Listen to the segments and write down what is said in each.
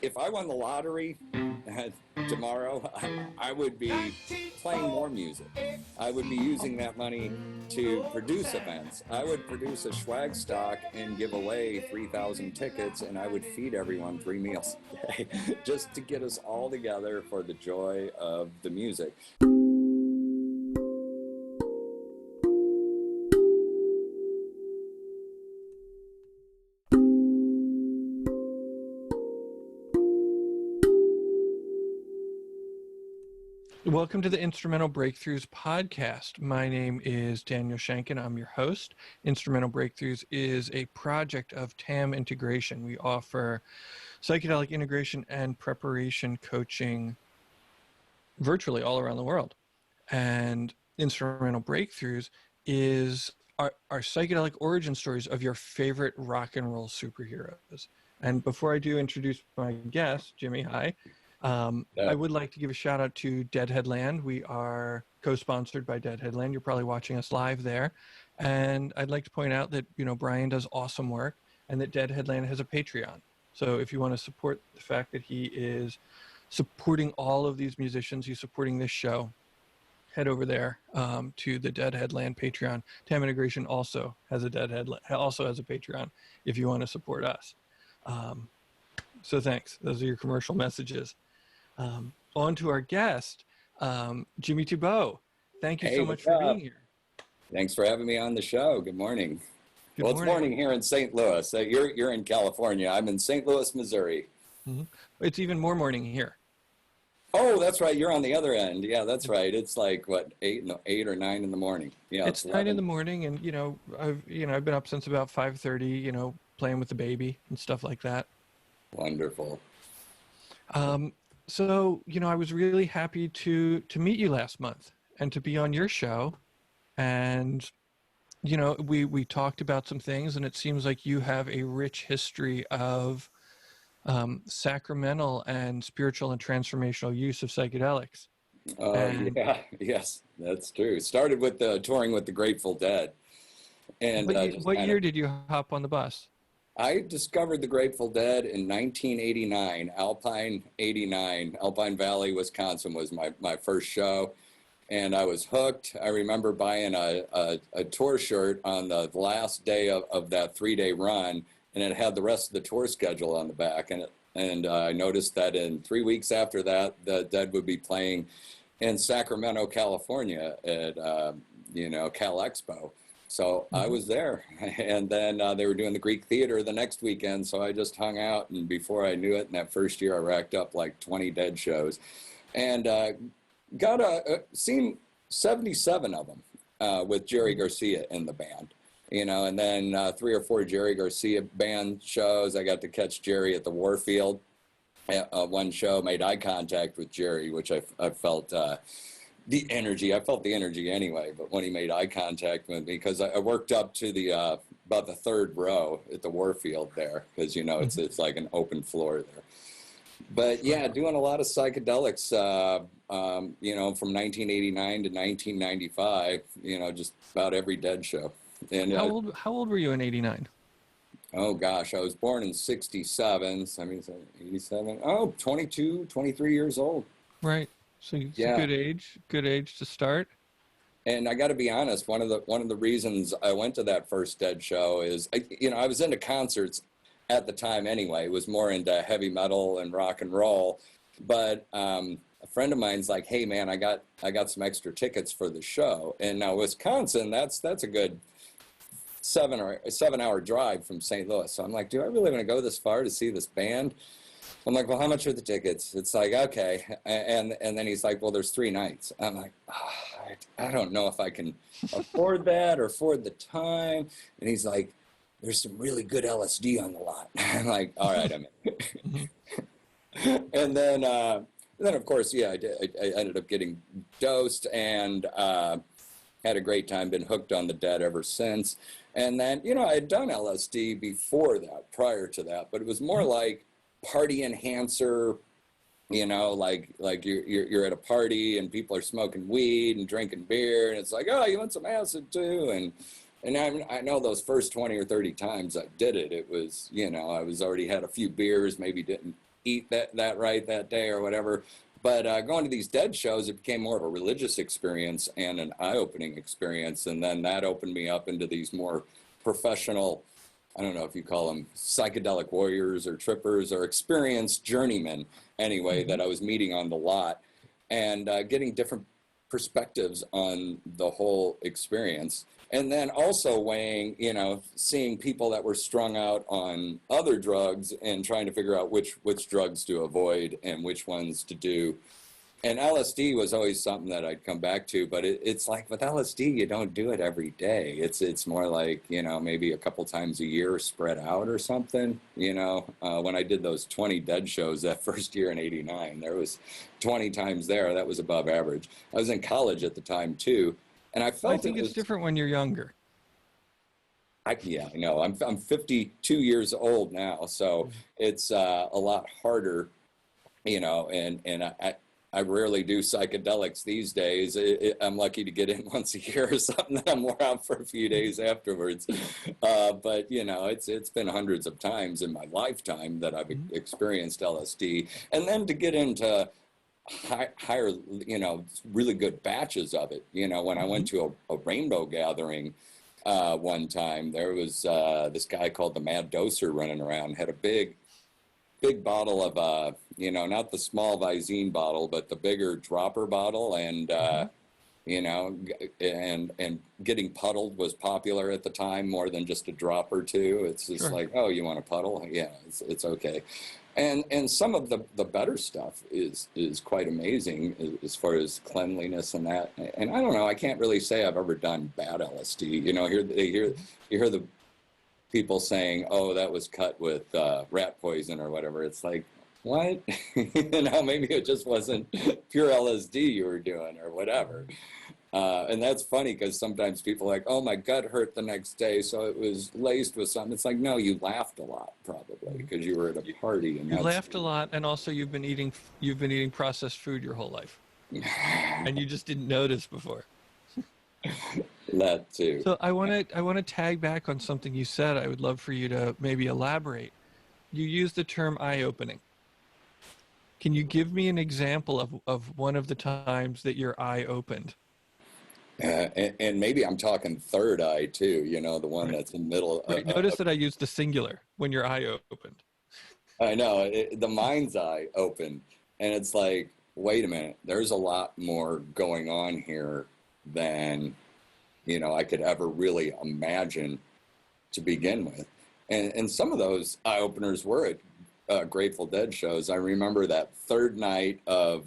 If I won the lottery tomorrow, I would be playing more music. I would be using that money to produce events. I would produce a Schwag stock and give away 3,000 tickets, and I would feed everyone 3 meals a day just to get us all together for the joy of the music. Welcome to the Instrumental Breakthroughs podcast. My name is Daniel Shankin. I'm your host. Instrumental Breakthroughs is a project of Tam Integration. We offer psychedelic integration and preparation coaching virtually all around the world. And Instrumental Breakthroughs is our psychedelic origin stories of your favorite rock and roll superheroes. And before I do introduce my guest, Jimmy, hi. I would like to give a shout out to Deadhead Land. We are co-sponsored by Deadhead Land. You're probably watching us live there. And I'd like to point out that, Brian does awesome work and that Deadhead Land has a Patreon. So if you want to support the fact that he is supporting all of these musicians, he's supporting this show, head over there to the Deadhead Land Patreon. Tam Integration also has a Patreon if you want to support us. So thanks. Those are your commercial messages. On to our guest, Jimmy Tebeau. Thank you so much for being here. Thanks for having me on the show. Good morning. It's morning here in St. Louis. You're in California. I'm in St. Louis, Missouri. Mm-hmm. It's even more morning here. Oh, that's right. You're on the other end. Yeah, that's right. It's like what, 8 or 9 in the morning. Yeah, it's 9 in the morning, and I've been up since about 5:30. Playing with the baby and stuff like that. Wonderful. So, I was really happy to meet you last month and to be on your show. And, we talked about some things, and it seems like you have a rich history of sacramental and spiritual and transformational use of psychedelics. Yes, that's true. Started with touring with the Grateful Dead. And what year did you hop on the bus? I discovered the Grateful Dead in 1989, Alpine Valley, Wisconsin was my first show. And I was hooked. I remember buying a tour shirt on the last day of that 3-day run, and it had the rest of the tour schedule on the back. And I noticed that in 3 weeks after that, the Dead would be playing in Sacramento, California at, Cal Expo. So I was there, and then they were doing the Greek Theater the next weekend, so I just hung out, and before I knew it, in that first year, I racked up like 20 Dead shows, and got seen 77 of them with Jerry Garcia in the band, and then 3 or 4 Jerry Garcia band shows. I got to catch Jerry at the Warfield at one show, made eye contact with Jerry, which I felt... the energy. I felt the energy anyway, but when he made eye contact with me, because I worked up to the about the 3rd row at the Warfield there, because it's like an open floor there. But yeah, doing a lot of psychedelics, from 1989 to 1995, just about every Dead show. And how old were you in '89? Oh gosh, I was born in '67. So I mean, 87. Oh, 22, 23 years old. Right. So it's a good age to start. And I got to be honest, one of the reasons I went to that first Dead show is, I was into concerts at the time anyway. It was more into heavy metal and rock and roll. But a friend of mine's like, "Hey man, I got some extra tickets for the show." And now Wisconsin, that's a good 7-hour drive from St. Louis. So I'm like, do I really want to go this far to see this band? I'm like, well, how much are the tickets? It's like, okay. And then he's like, well, there's 3 nights. I'm like, I don't know if I can afford that or afford the time. And he's like, there's some really good LSD on the lot. I'm like, all right, I'm in. And then of course, I ended up getting dosed and had a great time, been hooked on the Dead ever since. And then, I had done LSD before that, prior to that, but it was more like party enhancer, like you're at a party and people are smoking weed and drinking beer, and it's like, oh, you want some acid too? And I know those first 20 or 30 times I did it, it was, I was already had a few beers, maybe didn't eat that right that day or whatever. But going to these dead shows, it became more of a religious experience and an eye-opening experience. And then that opened me up into these more professional, I don't know if you call them psychedelic warriors or trippers or experienced journeymen, anyway, that I was meeting on the lot and getting different perspectives on the whole experience. And then also weighing, seeing people that were strung out on other drugs and trying to figure out which drugs to avoid and which ones to do. And LSD was always something that I'd come back to, but it's like with LSD, you don't do it every day. It's more like, maybe a couple times a year spread out or something. When I did those 20 dead shows that first year in '89, there was 20 times there. That was above average. I was in college at the time too. And I felt I think it's different when you're younger. I know. I'm 52 years old now, so it's a lot harder, and I rarely do psychedelics these days. I'm lucky to get in once a year or something, then I'm more out for a few days afterwards. But, it's been hundreds of times in my lifetime that I've experienced LSD. And then to get into higher, really good batches of it. When I went to a rainbow gathering one time, there was this guy called the Mad Doser running around, had a big bottle of, not the small Visine bottle, but the bigger dropper bottle. And, and getting puddled was popular at the time more than just a drop or two. It's just like, oh, you want a puddle? Yeah, it's okay. And some of the better stuff is quite amazing as far as cleanliness and that. And I don't know, I can't really say I've ever done bad LSD. You hear the people saying, "Oh, that was cut with rat poison or whatever." It's like, what? Maybe it just wasn't pure LSD you were doing or whatever. And that's funny because sometimes people are like, "Oh, my gut hurt the next day, so it was laced with something." It's like, no, you laughed a lot probably because you were at a party. And you laughed a lot, and also you've been eating processed food your whole life, and you just didn't notice before. That too. So I want to tag back on something you said. I would love for you to maybe elaborate. You used the term eye-opening. Can you give me an example of one of the times that your eye opened? And maybe I'm talking third eye too, the one that's in the middle. Notice that I used the singular when your eye opened. I know, the mind's eye opened, and it's like, wait a minute, there's a lot more going on here than, I could ever really imagine to begin with. And some of those eye openers were at Grateful Dead shows. I remember that third night of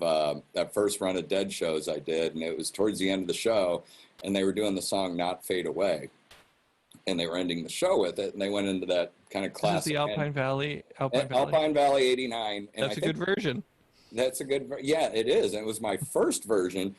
that first run of Dead shows I did, and it was towards the end of the show, and they were doing the song "Not Fade Away," and they were ending the show with it, and they went into that kind of classic. This is the Alpine Valley '89. And that's a good version. That's a good, yeah, it is. And it was my first version.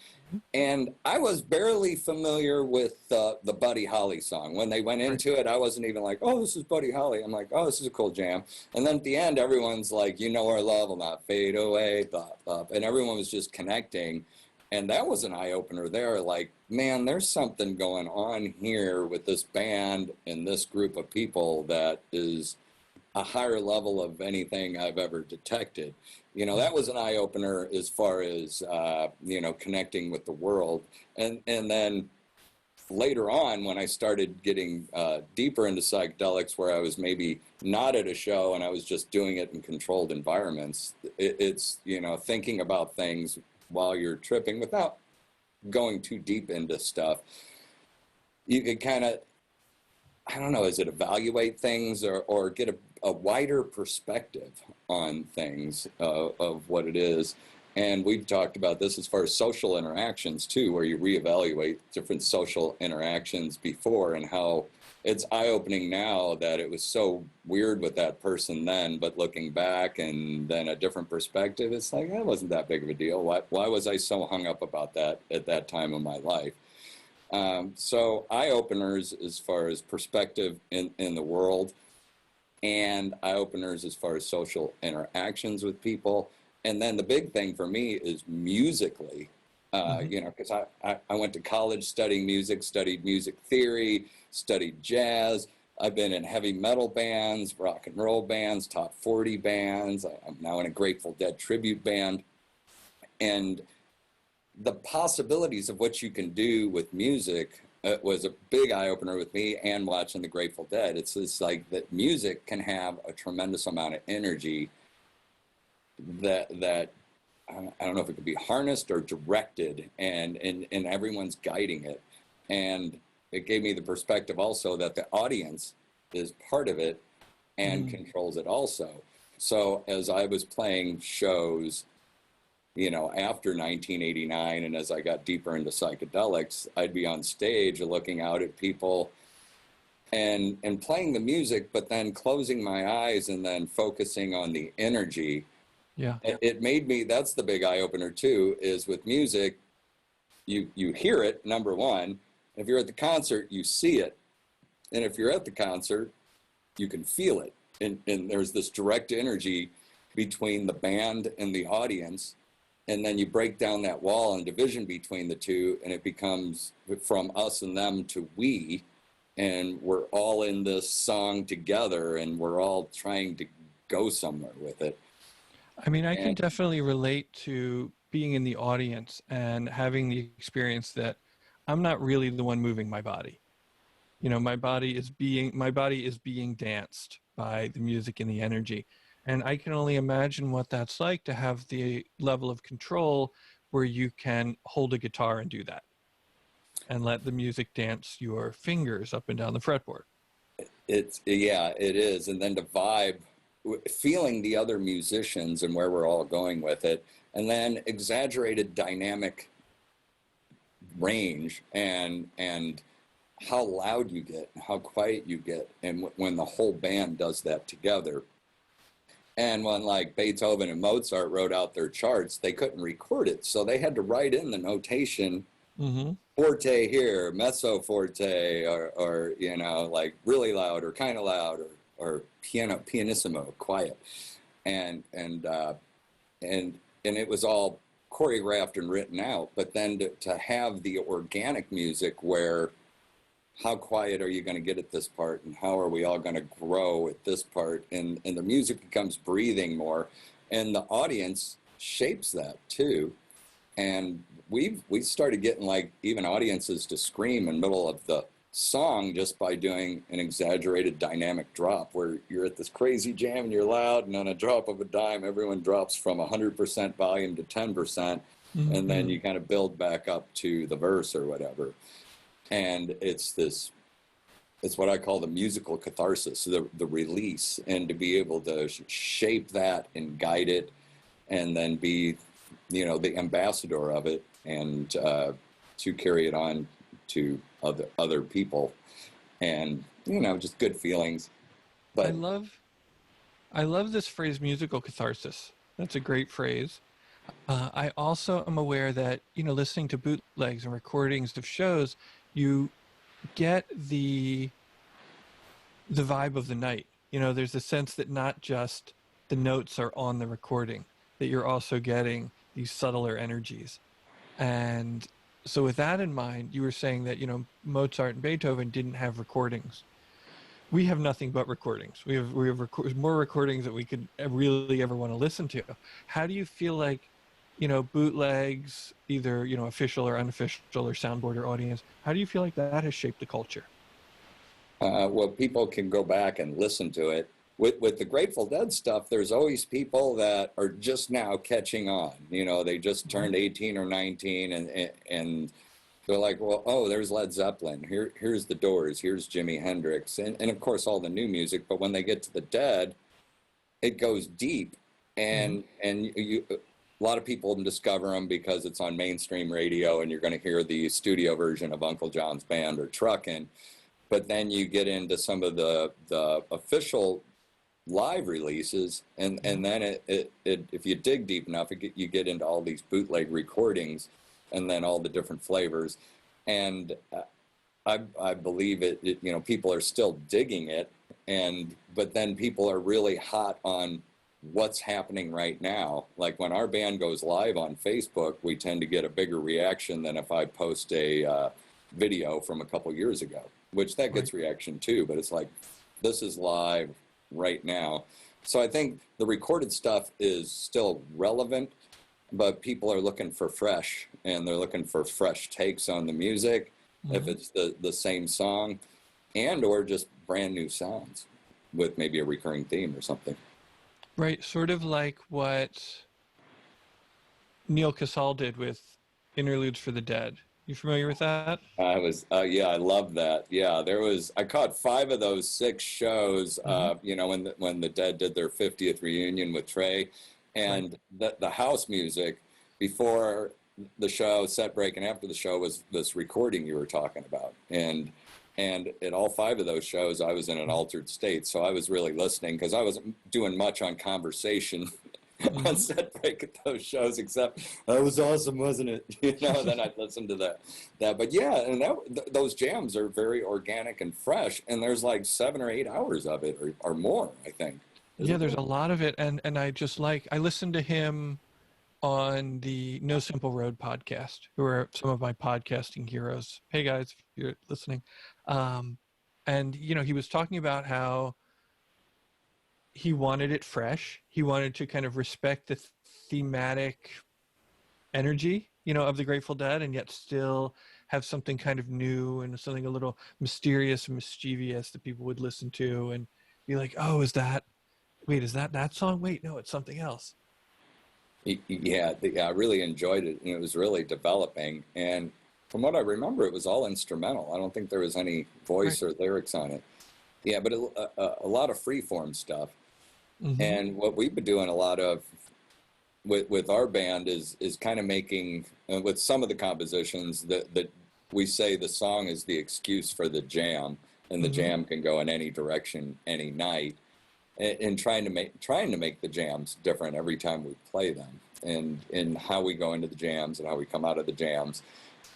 And I was barely familiar with the Buddy Holly song. When they went into it, I wasn't even like, oh, this is Buddy Holly. I'm like, oh, this is a cool jam. And then at the end, everyone's like, our love will not fade away, blah, blah. And everyone was just connecting. And that was an eye-opener there. Like, man, there's something going on here with this band and this group of people that is a higher level of anything I've ever detected. That was an eye-opener as far as, connecting with the world. And then later on, when I started getting deeper into psychedelics, where I was maybe not at a show and I was just doing it in controlled environments, it's, thinking about things while you're tripping without going too deep into stuff. You could kind of, I don't know, is it evaluate things or get a wider perspective on things of what it is. And we've talked about this as far as social interactions too, where you reevaluate different social interactions before and how it's eye-opening now that it was so weird with that person then, but looking back and then a different perspective, it's like, that wasn't that big of a deal. Why was I so hung up about that at that time of my life? So eye-openers as far as perspective in the world, and eye-openers as far as social interactions with people. And then the big thing for me is musically, because I went to college studying music, studied music theory, studied jazz, I've been in heavy metal bands, rock and roll bands, top 40 bands. I'm now in a Grateful Dead tribute band. And the possibilities of what you can do with music was a big eye-opener with me, and watching the Grateful Dead. It's just like that music can have a tremendous amount of energy that I don't know if it could be harnessed or directed, and everyone's guiding it. And it gave me the perspective also that the audience is part of it and controls it also. So as I was playing shows, after 1989, and as I got deeper into psychedelics, I'd be on stage looking out at people and playing the music, but then closing my eyes and then focusing on the energy. Yeah. It made me, that's the big eye opener too, is with music, you hear it, number one. If you're at the concert, you see it. And if you're at the concert, you can feel it. And there's this direct energy between the band and the audience. And then you break down that wall and division between the two, and it becomes from us and them to we. And we're all in this song together, and we're all trying to go somewhere with it. I mean, I can definitely relate to being in the audience and having the experience that I'm not really the one moving my body. My body is being danced by the music and the energy. And I can only imagine what that's like to have the level of control where you can hold a guitar and do that and let the music dance your fingers up and down the fretboard. It is. And then to vibe, feeling the other musicians and where we're all going with it, and then exaggerated dynamic range and how loud you get, how quiet you get, and when the whole band does that together. And when like Beethoven and Mozart wrote out their charts, they couldn't record it, so they had to write in the notation, forte here, mezzo forte, or like really loud or kind of loud, or pianissimo, quiet, and it was all choreographed and written out. But then to have the organic music where, how quiet are you going to get at this part, and how are we all going to grow at this part, and the music becomes breathing more, and the audience shapes that too. And we started getting like even audiences to scream in the middle of the song just by doing an exaggerated dynamic drop, where you're at this crazy jam and you're loud, and on a drop of a dime everyone drops from 100% volume to 10%, and then you kind of build back up to the verse or whatever. And it's what I call the musical catharsis, the release, and to be able to shape that and guide it, and then be, the ambassador of it, and to carry it on to other people, and just good feelings. But I love this phrase, musical catharsis. That's a great phrase. I also am aware that listening to bootlegs and recordings of shows, you get the vibe of the night. There's a sense that not just the notes are on the recording, that you're also getting these subtler energies. And so with that in mind, you were saying that, Mozart and Beethoven didn't have recordings. We have nothing but recordings. We have more recordings that we could really ever want to listen to. How do you feel like, bootlegs, either, official or unofficial or soundboard or audience, how do you feel like that has shaped the culture? Well, people can go back and listen to it. With the Grateful Dead stuff, there's always people that are just now catching on. They just turned 18 or 19, and they're like, well, oh, there's Led Zeppelin. Here's the Doors. Here's Jimi Hendrix, and of course all the new music. But when they get to the Dead, it goes deep, and a lot of people discover them because it's on mainstream radio, and you're going to hear the studio version of Uncle John's Band or Truckin'. But then you get into some of the official live releases, and then it if you dig deep enough, you get into all these bootleg recordings, and then all the different flavors. And I believe it people are still digging it, but then people are really hot on what's happening right now. Like when our band goes live on Facebook, we tend to get a bigger reaction than if I post a video from a couple years ago. which that gets reaction too, but it's like, this is live right now. So I think the recorded stuff is still relevant, but people are looking for fresh, and they're looking for fresh takes on the music, if it's the same song, and or just brand new sounds with maybe a recurring theme or something. Right, sort of like what Neil Casal did with Interludes for the Dead. You familiar with that? Yeah, I love that. Yeah, I caught 5 of those 6 shows, you know, when the Dead did their 50th reunion with Trey, and the house music before the show, set break, and after the show was this recording you were talking about. And at all 5 of those shows, I was in an altered state. So I was really listening, because I wasn't doing much on conversation on set break at those shows, except that was awesome, wasn't it? You know, then I'd listen to that. But yeah, and those jams are very organic and fresh, and there's like 7 or 8 hours of it, or more, I think. Yeah, there's a lot of it, and I listened to him on the No Simple Road podcast, who are some of my podcasting heroes. Hey guys, if you're listening. And you know, he was talking about how he wanted it fresh. He wanted to kind of respect the thematic energy, you know, of the Grateful Dead, and yet still have something kind of new and something a little mysterious and mischievous that people would listen to and be like, oh, is that song? Wait, no, it's something else. Yeah, I really enjoyed it, and it was really developing. And from what I remember, it was all instrumental. I don't think there was any voice or lyrics on it. Yeah, but a lot of freeform stuff. And what we've been doing a lot of with our band is kind of making, with some of the compositions, that we say the song is the excuse for the jam, and the jam can go in any direction, any night. And trying to make the jams different every time we play them, and how we go into the jams and how we come out of the jams.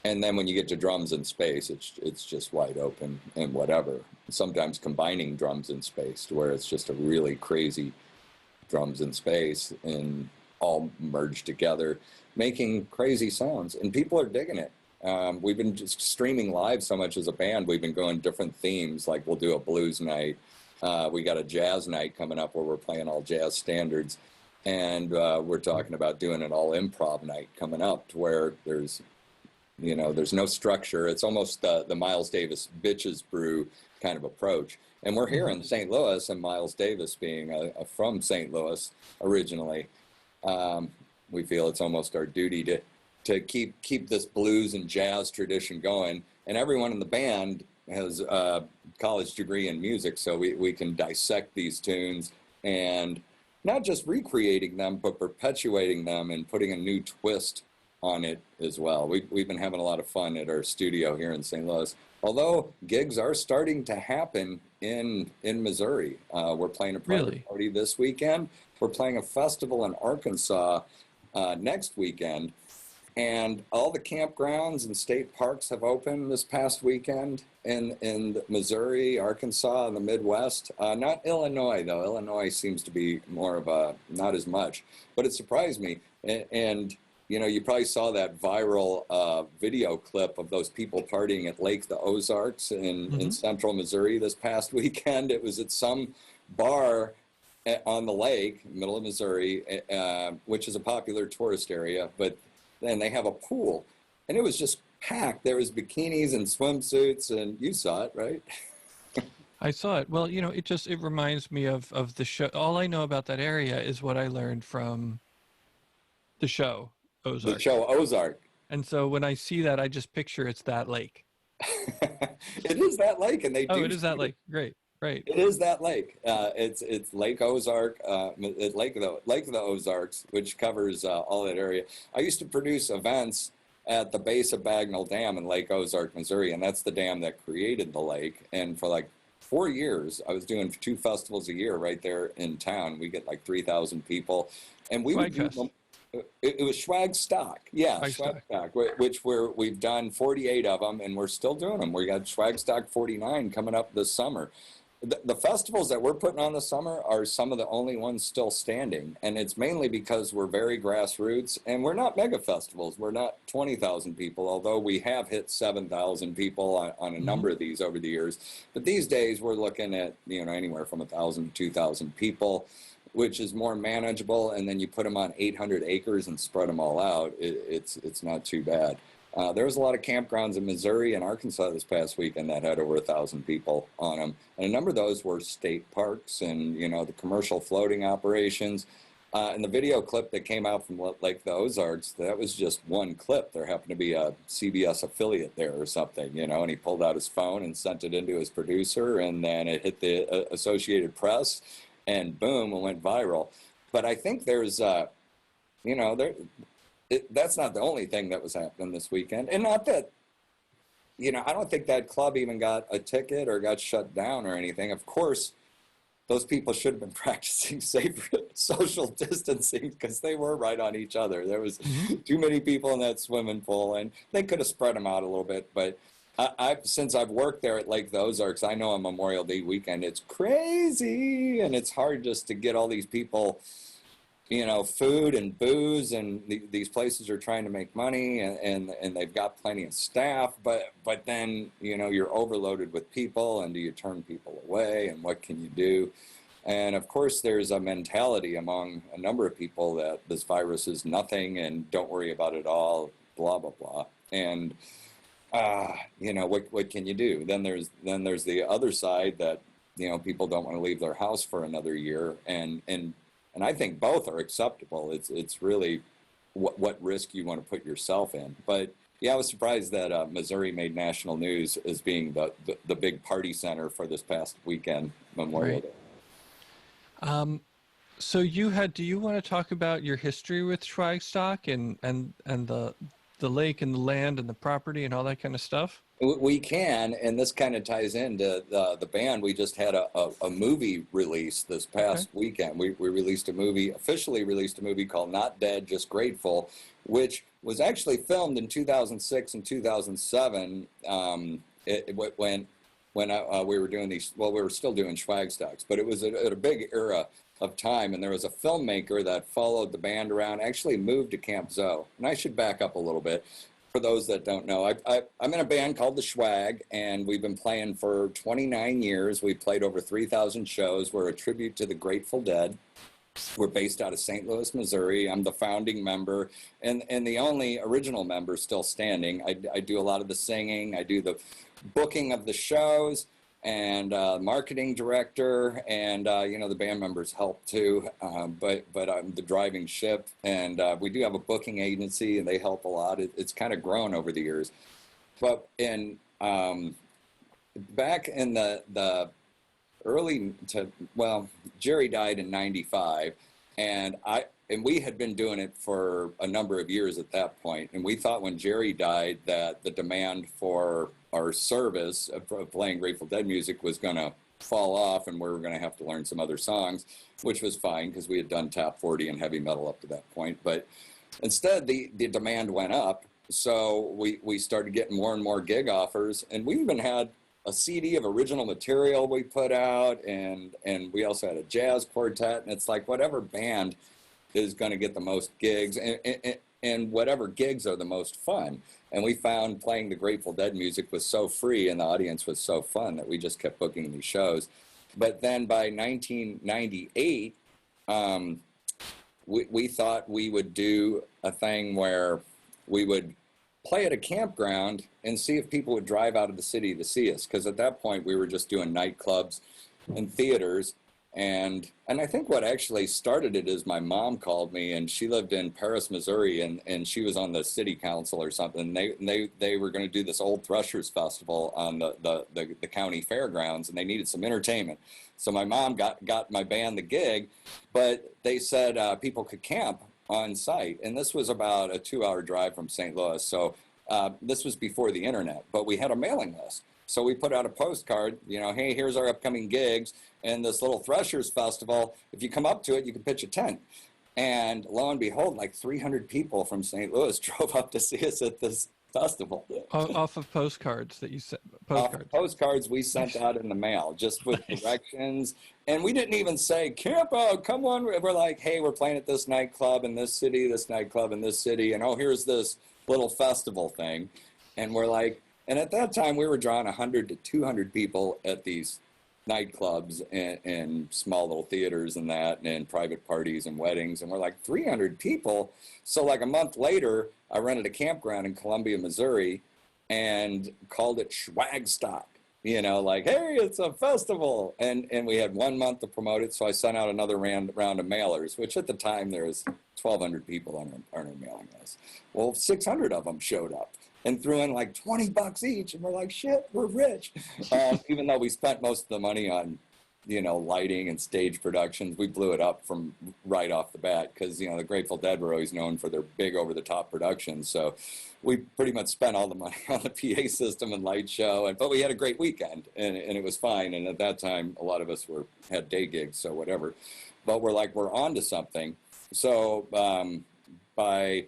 And then when you get to drums in space, it's just wide open and whatever. Sometimes combining drums in space to where it's just a really crazy drums in space and all merged together, making crazy sounds. And people are digging it. We've been just streaming live so much as a band. We've been going different themes, like we'll do a blues night. We got a jazz night coming up where we're playing all jazz standards. And we're talking about doing an all improv night coming up, to where there's no structure. It's almost the Miles Davis Bitches Brew kind of approach. And we're here in St. Louis, and Miles Davis being from St. Louis originally, we feel it's almost our duty to keep this blues and jazz tradition going. And everyone in the band has a college degree in music, so we can dissect these tunes, and not just recreating them, but perpetuating them and putting a new twist on it as well. We've been having a lot of fun at our studio here in St. Louis, although gigs are starting to happen in Missouri. We're playing a private party this weekend. We're playing a festival in Arkansas next weekend. And all the campgrounds and state parks have opened this past weekend in Missouri, Arkansas, and the Midwest. Not Illinois, though. Illinois seems to be more of not as much. But it surprised me. And you know, you probably saw that viral video clip of those people partying at Lake the Ozarks in central Missouri this past weekend. It was at some bar on the lake, middle of Missouri, which is a popular tourist area. But then they have a pool, and it was just packed. There was bikinis and swimsuits, and you saw it, right? I saw it. Well, you know, it reminds me of the show. All I know about that area is what I learned from the show Ozark. The show Ozark. And so when I see that, I just picture it's that lake. It is that lake, and they do. Oh, it is that lake. Great. Right. It is that lake. It's Lake Ozark, Lake of the Ozarks, which covers all that area. I used to produce events at the base of Bagnell Dam in Lake Ozark, Missouri, and that's the dam that created the lake. And for like 4 years, I was doing 2 festivals a year right there in town. We get like 3,000 people, and we would do them. It was Schwag stock, yeah, Schwag stock, which we've done 48 of them, and we're still doing them. We got Schwag stock 49 coming up this summer. the festivals that we're putting on this summer are some of the only ones still standing. And it's mainly because we're very grassroots, and we're not mega festivals. We're not 20,000 people, although we have hit 7,000 people on a number of these over the years. But these days we're looking at, anywhere from 1,000 to 2,000 people, which is more manageable. And then you put them on 800 acres and spread them all out. It's not too bad. There was a lot of campgrounds in Missouri and Arkansas this past weekend that had over 1,000 people on them. And a number of those were state parks and, the commercial floating operations. And the video clip that came out from Lake the Ozarks, that was just one clip. There happened to be a CBS affiliate there or something, and he pulled out his phone and sent it into his producer, and then it hit the Associated Press, and boom, it went viral. But I think there's, that's not the only thing that was happening this weekend. And not that, I don't think that club even got a ticket or got shut down or anything. Of course, those people should have been practicing safe social distancing, because they were right on each other. There was too many people in that swimming pool, and they could have spread them out a little bit. But since I've worked there at Lake the Ozarks, I know on Memorial Day weekend, it's crazy, and it's hard just to get all these people, food and booze, and these places are trying to make money, and they've got plenty of staff, but then, you're overloaded with people, and do you turn people away, and what can you do? And of course, there's a mentality among a number of people that this virus is nothing, and don't worry about it all, blah, blah, blah. And, what can you do? Then there's the other side that, people don't want to leave their house for another year, and I think both are acceptable. It's really what risk you want to put yourself in. But yeah, I was surprised that Missouri made national news as being the big party center for this past weekend, Memorial Day. So do you want to talk about your history with Schwag and the lake and the land and the property and all that kind of stuff? We can, and this kind of ties into the band. We just had a movie release this past weekend. We officially released a movie called Not Dead, Just Grateful, which was actually filmed in 2006 and 2007 when we were doing these, we were still doing Schwag stocks, but it was at a big era of time, and there was a filmmaker that followed the band around, actually moved to Camp Zoe. And I should back up a little bit. For those that don't know, I'm in a band called the Schwag, and we've been playing for 29 years. We played over 3,000 shows. We're a tribute to the Grateful Dead. We're based out of St. Louis, Missouri. I'm the founding member and the only original member still standing. I do a lot of the singing. I do the booking of the shows, and marketing director, and the band members help too, but I'm the driving ship, and we do have a booking agency, and they help a lot. It's kind of grown over the years. But back in the early Jerry died in '95, and we had been doing it for a number of years at that point, and we thought when Jerry died that the demand for our service of playing Grateful Dead music was going to fall off, and we were going to have to learn some other songs, which was fine because we had done top 40 and heavy metal up to that point. But instead, the demand went up, so we started getting more and more gig offers, and we even had a CD of original material we put out, and we also had a jazz quartet, and it's like whatever band is going to get the most gigs, and whatever gigs are the most fun. And we found playing the Grateful Dead music was so free, and the audience was so fun, that we just kept booking these shows. But then by 1998, we thought we would do a thing where we would play at a campground and see if people would drive out of the city to see us. Because at that point, we were just doing nightclubs and theaters. And I think what actually started it is my mom called me, and she lived in Paris, Missouri, and she was on the city council or something. They were going to do this Old Threshers Festival on the county fairgrounds, and they needed some entertainment. So my mom got my band the gig, but they said people could camp on site. And this was about a 2-hour drive from St. Louis. So this was before the internet, but we had a mailing list. So we put out a postcard, hey, here's our upcoming gigs and this little Threshers Festival. If you come up to it, you can pitch a tent. And lo and behold, like 300 people from St. Louis drove up to see us at this festival. Off of postcards that you sent. Postcards. Postcards we sent out in the mail just with directions. And we didn't even say, camp out, come on. We're like, hey, we're playing at this nightclub in this city, this nightclub in this city. And oh, here's this little festival thing. And we're like, and at that time we were drawing 100 to 200 people at these nightclubs and small little theaters and that, and private parties and weddings. And we're like, 300 people. So like a month later, I rented a campground in Columbia, Missouri, and called it Schwag stock. You know, like, hey, it's a festival. And we had 1 month to promote it. So I sent out another round of mailers, which at the time there was 1,200 people on our mailing list. Well, 600 of them showed up and threw in like $20 each. And we're like, shit, we're rich. Even though we spent most of the money on, you know, lighting and stage productions, we blew it up from right off the bat because, you know, the Grateful Dead were always known for their big over-the-top productions. So we pretty much spent all the money on the PA system and light show, but we had a great weekend, and it was fine. And at that time, a lot of us had day gigs, so whatever. But we're like, we're on to something. So by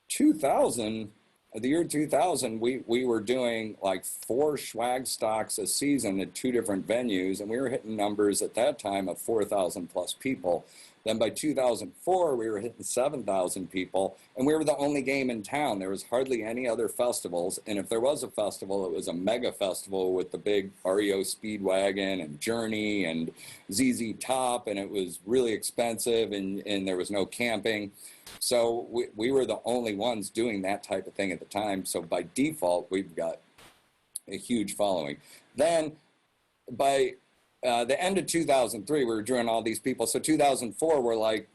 2000, the year 2000, we were doing like 4 Schwag stocks a season at 2 different venues, and we were hitting numbers at that time of 4,000 plus people. Then by 2004, we were hitting 7,000 people, and we were the only game in town. There was hardly any other festivals, and if there was a festival, it was a mega festival with the big REO Speedwagon and Journey and ZZ Top, and it was really expensive, and there was no camping. So we were the only ones doing that type of thing at the time. So by default, we've got a huge following. Then by the end of 2003, we were drawing all these people. So 2004, we're like,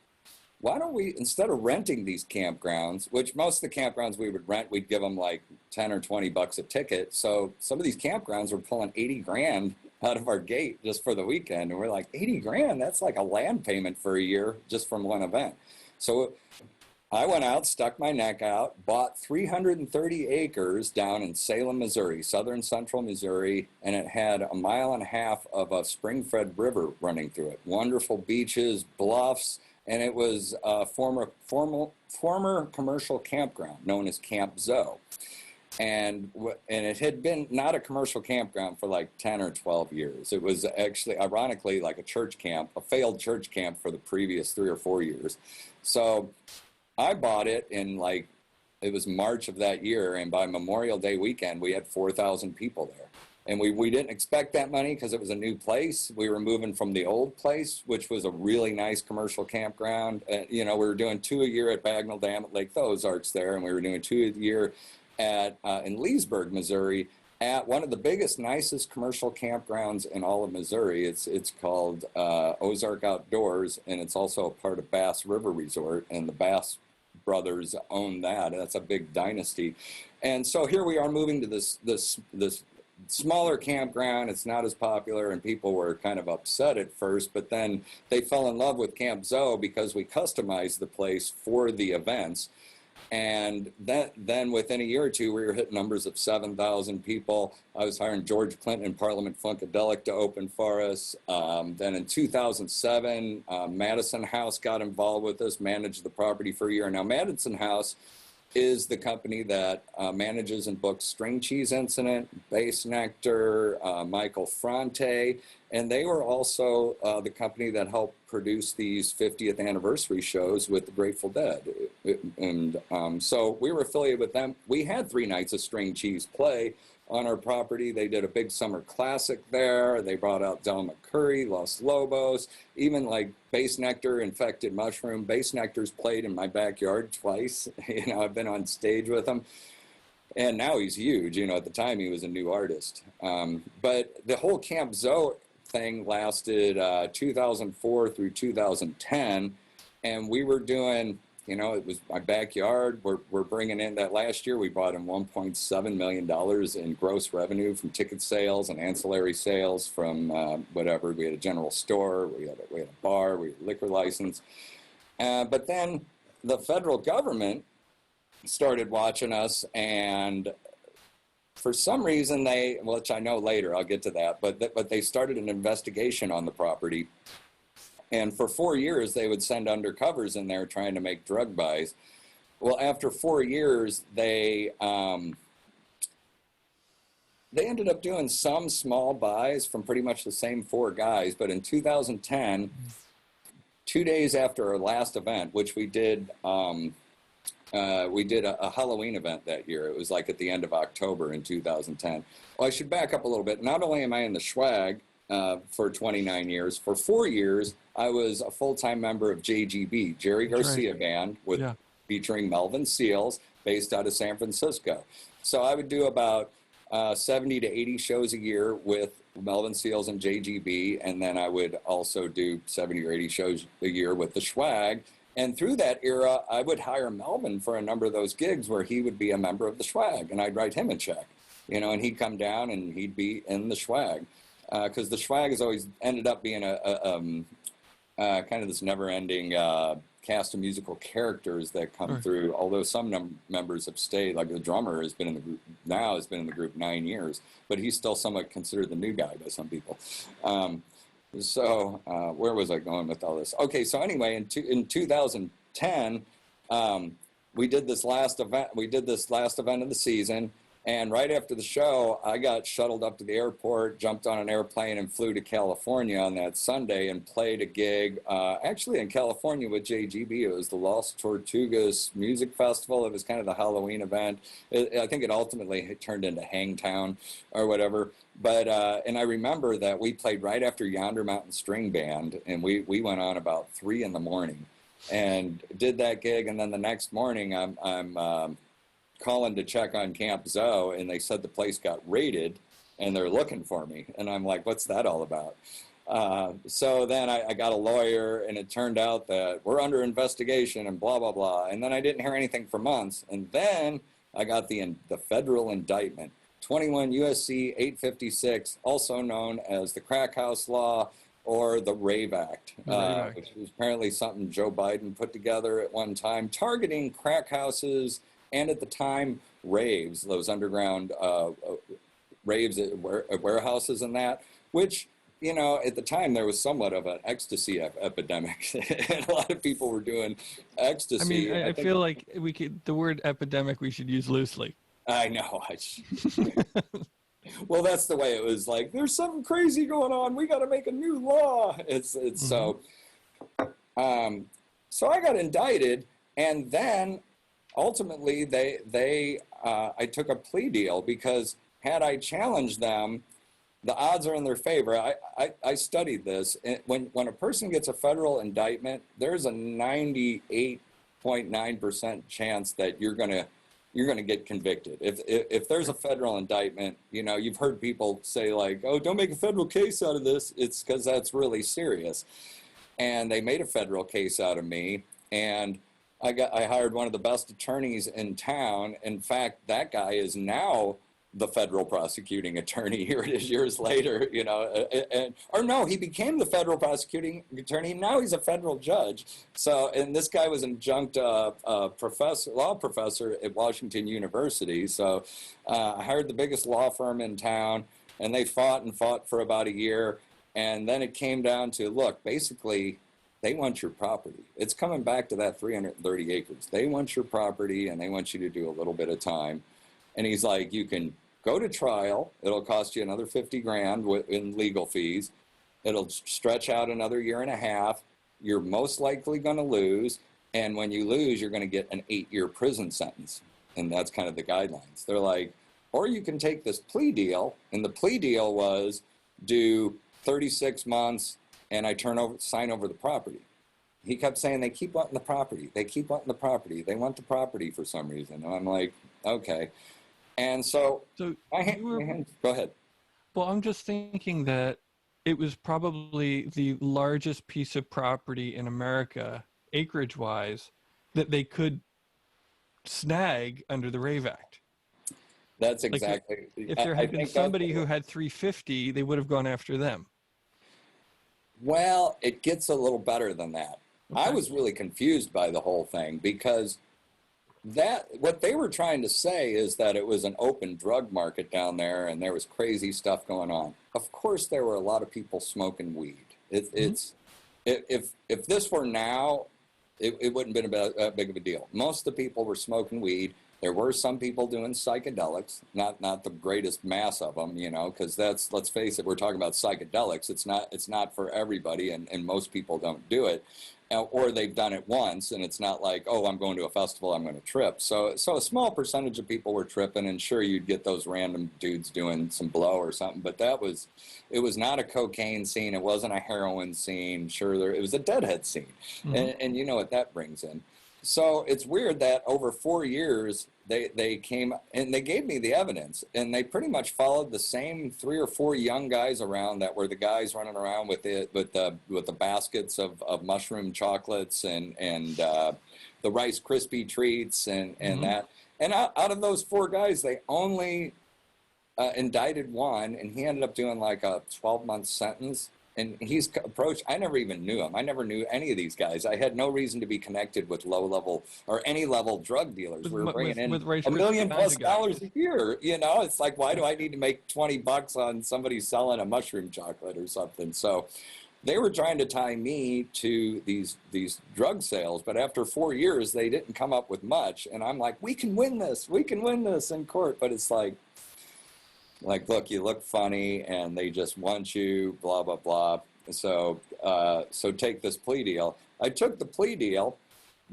why don't we, instead of renting these campgrounds, which most of the campgrounds we would rent, we'd give them like 10 or 20 bucks a ticket. So some of these campgrounds were pulling 80 grand out of our gate just for the weekend. And we're like, 80 grand, that's like a land payment for a year just from one event. So I went out, stuck my neck out, bought 330 acres down in Salem, Missouri, southern central Missouri, and it had 1.5 miles of a spring-fed river running through it. Wonderful beaches, bluffs, and it was a former commercial campground known as Camp Zoe. And it had been not a commercial campground for like 10 or 12 years. It was actually, ironically, like a church camp, a failed church camp for the previous 3 or 4 years. So I bought it in like, it was March of that year, and by Memorial Day weekend, we had 4,000 people there. And we didn't expect that many because it was a new place. We were moving from the old place, which was a really nice commercial campground. You know, we were doing 2 a year at Bagnell Dam at Lake Ozarks there, and we were doing 2 a year in Leesburg, Missouri, at one of the biggest, nicest commercial campgrounds in all of Missouri. It's called Ozark Outdoors, and it's also a part of Bass River Resort, and the Bass brothers own that. That's a big dynasty. And so here we are moving to this smaller campground. It's not as popular, and people were kind of upset at first, but then they fell in love with Camp Zoe because we customized the place for the events. And then within a year or two, we were hitting numbers of 7,000 people. I was hiring George Clinton and Parliament Funkadelic to open for us. Then in 2007, Madison House got involved with us, managed the property for a year. Now, Madison House is the company that manages and books String Cheese Incident, Bass Nectar, Michael Fronte, and they were also the company that helped produce these 50th anniversary shows with the Grateful Dead. And so we were affiliated with them. We had 3 nights of String Cheese play on our property. They did a big summer classic there. They brought out Del McCurry, Los Lobos, even like Bass Nectar, Infected Mushroom. Bass Nectar's played in my backyard twice. You know, I've been on stage with him. And now he's huge. You know, at the time he was a new artist. But the whole Camp Zoe thing lasted 2004 through 2010. And we were doing, you know, it was my backyard. We're bringing in that last year. We brought in $1.7 million in gross revenue from ticket sales and ancillary sales from whatever. We had a general store, we had a bar, we had a liquor license. But then the federal government started watching us, and for some reason which I know later, I'll get to that, but they started an investigation on the property. And for 4 years, they would send undercovers in there trying to make drug buys. Well, after 4 years, they ended up doing some small buys from pretty much the same four guys. But in 2010, 2 days after our last event, which we did a Halloween event that year. It was like at the end of October in 2010. Well, I should back up a little bit. Not only am I in the Schwag for 29 years, for 4 years, I was a full-time member of JGB, Jerry Garcia Band, featuring Melvin Seals, based out of San Francisco. So I would do about 70 to 80 shows a year with Melvin Seals and JGB, and then I would also do 70 or 80 shows a year with the Schwag. And through that era, I would hire Melvin for a number of those gigs where he would be a member of the Schwag, and I'd write him a check, and he'd come down and he'd be in the Schwag. Because the Schwag has always ended up being kind of this never-ending cast of musical characters that come through, although some members have stayed. Like the drummer has been in the group 9 years, but he's still somewhat considered the new guy by some people. So where was I going with all this? Okay, so anyway, in 2010, we did this last event of the season, and right after the show, I got shuttled up to the airport, jumped on an airplane, and flew to California on that Sunday and played a gig, actually in California with JGB. It was the Los Tortugas Music Festival. It was kind of the Halloween event. I think it ultimately turned into Hangtown or whatever. But and I remember that we played right after Yonder Mountain String Band, and we went on about 3 a.m. and did that gig. And then the next morning, I'm calling to check on Camp Zoe, and they said the place got raided and they're looking for me. And I'm like, what's that all about? So then I got a lawyer, and it turned out that we're under investigation and blah, blah, blah. And then I didn't hear anything for months. And then I got the federal indictment, 21 USC 856, also known as the Crack House Law or the Rave Act, which was apparently something Joe Biden put together at one time, targeting crack houses and at the time, raves, those underground raves at warehouses and that, which, at the time there was somewhat of an ecstasy epidemic. And a lot of people were doing ecstasy. I feel like the word epidemic we should use loosely. I know. Well, that's the way it was. Like, there's something crazy going on. We got to make a new law. It's so I got indicted, and then ultimately, I took a plea deal, because had I challenged them, the odds are in their favor. I studied this. When a person gets a federal indictment, there's a 98.9% chance that you're gonna get convicted. If there's a federal indictment, you've heard people say like, "Oh, don't make a federal case out of this." It's because that's really serious. And they made a federal case out of me, and I hired one of the best attorneys in town. In fact, that guy is now the federal prosecuting attorney. Here it is years later, or no, he became the federal prosecuting attorney. Now he's a federal judge. So, and this guy was an adjunct law professor at Washington University. So I hired the biggest law firm in town, and they fought for about a year. And then it came down to, look, basically, they want your property. It's coming back to that 330 acres. They want your property, and they want you to do a little bit of time. And he's like, you can go to trial. It'll cost you another 50 grand in legal fees. It'll stretch out another year and a half. You're most likely going to lose. And when you lose, you're going to get an 8-year prison sentence. And that's kind of the guidelines. They're like, or you can take this plea deal. And the plea deal was do 36 months, and I sign over the property. He kept saying, they keep wanting the property. They keep wanting the property. They want the property for some reason. And I'm like, okay. And so go ahead. Well, I'm just thinking that it was probably the largest piece of property in America, acreage-wise, that they could snag under the Rave Act. That's exactly. Like if there had been somebody who had 350, they would have gone after them. Well, it gets a little better than that. Okay. I was really confused by the whole thing, because what they were trying to say is that it was an open drug market down there and there was crazy stuff going on. Of course, there were a lot of people smoking weed. If this were now, it wouldn't have been that big of a deal. Most of the people were smoking weed. There were some people doing psychedelics, not the greatest mass of them, you know, because that's, let's face it, we're talking about psychedelics. It's not for everybody, and most people don't do it, or they've done it once, and it's not like, oh, I'm going to a festival, I'm going to trip. So a small percentage of people were tripping, and sure, you'd get those random dudes doing some blow or something, but it was not a cocaine scene, it wasn't a heroin scene. Sure, it was a deadhead scene, and you know what that brings in. So it's weird that over 4 years they came and they gave me the evidence, and they pretty much followed the same 3 or 4 young guys around that were the guys running around with the baskets of mushroom chocolates and the Rice Krispie treats and that. And out of those 4 guys, they only indicted one, and he ended up doing like a 12-month sentence. And he's approached, I never even knew him. I never knew any of these guys. I had no reason to be connected with low-level or any level drug dealers. We were bringing in $1 million+ a year. You know, it's like, why do I need to make $20 on somebody selling a mushroom chocolate or something? So they were trying to tie me to these drug sales. But after 4 years, they didn't come up with much. And I'm like, we can win this in court. But it's like, look, you look funny, and they just want you, blah, blah, blah. So take this plea deal. I took the plea deal.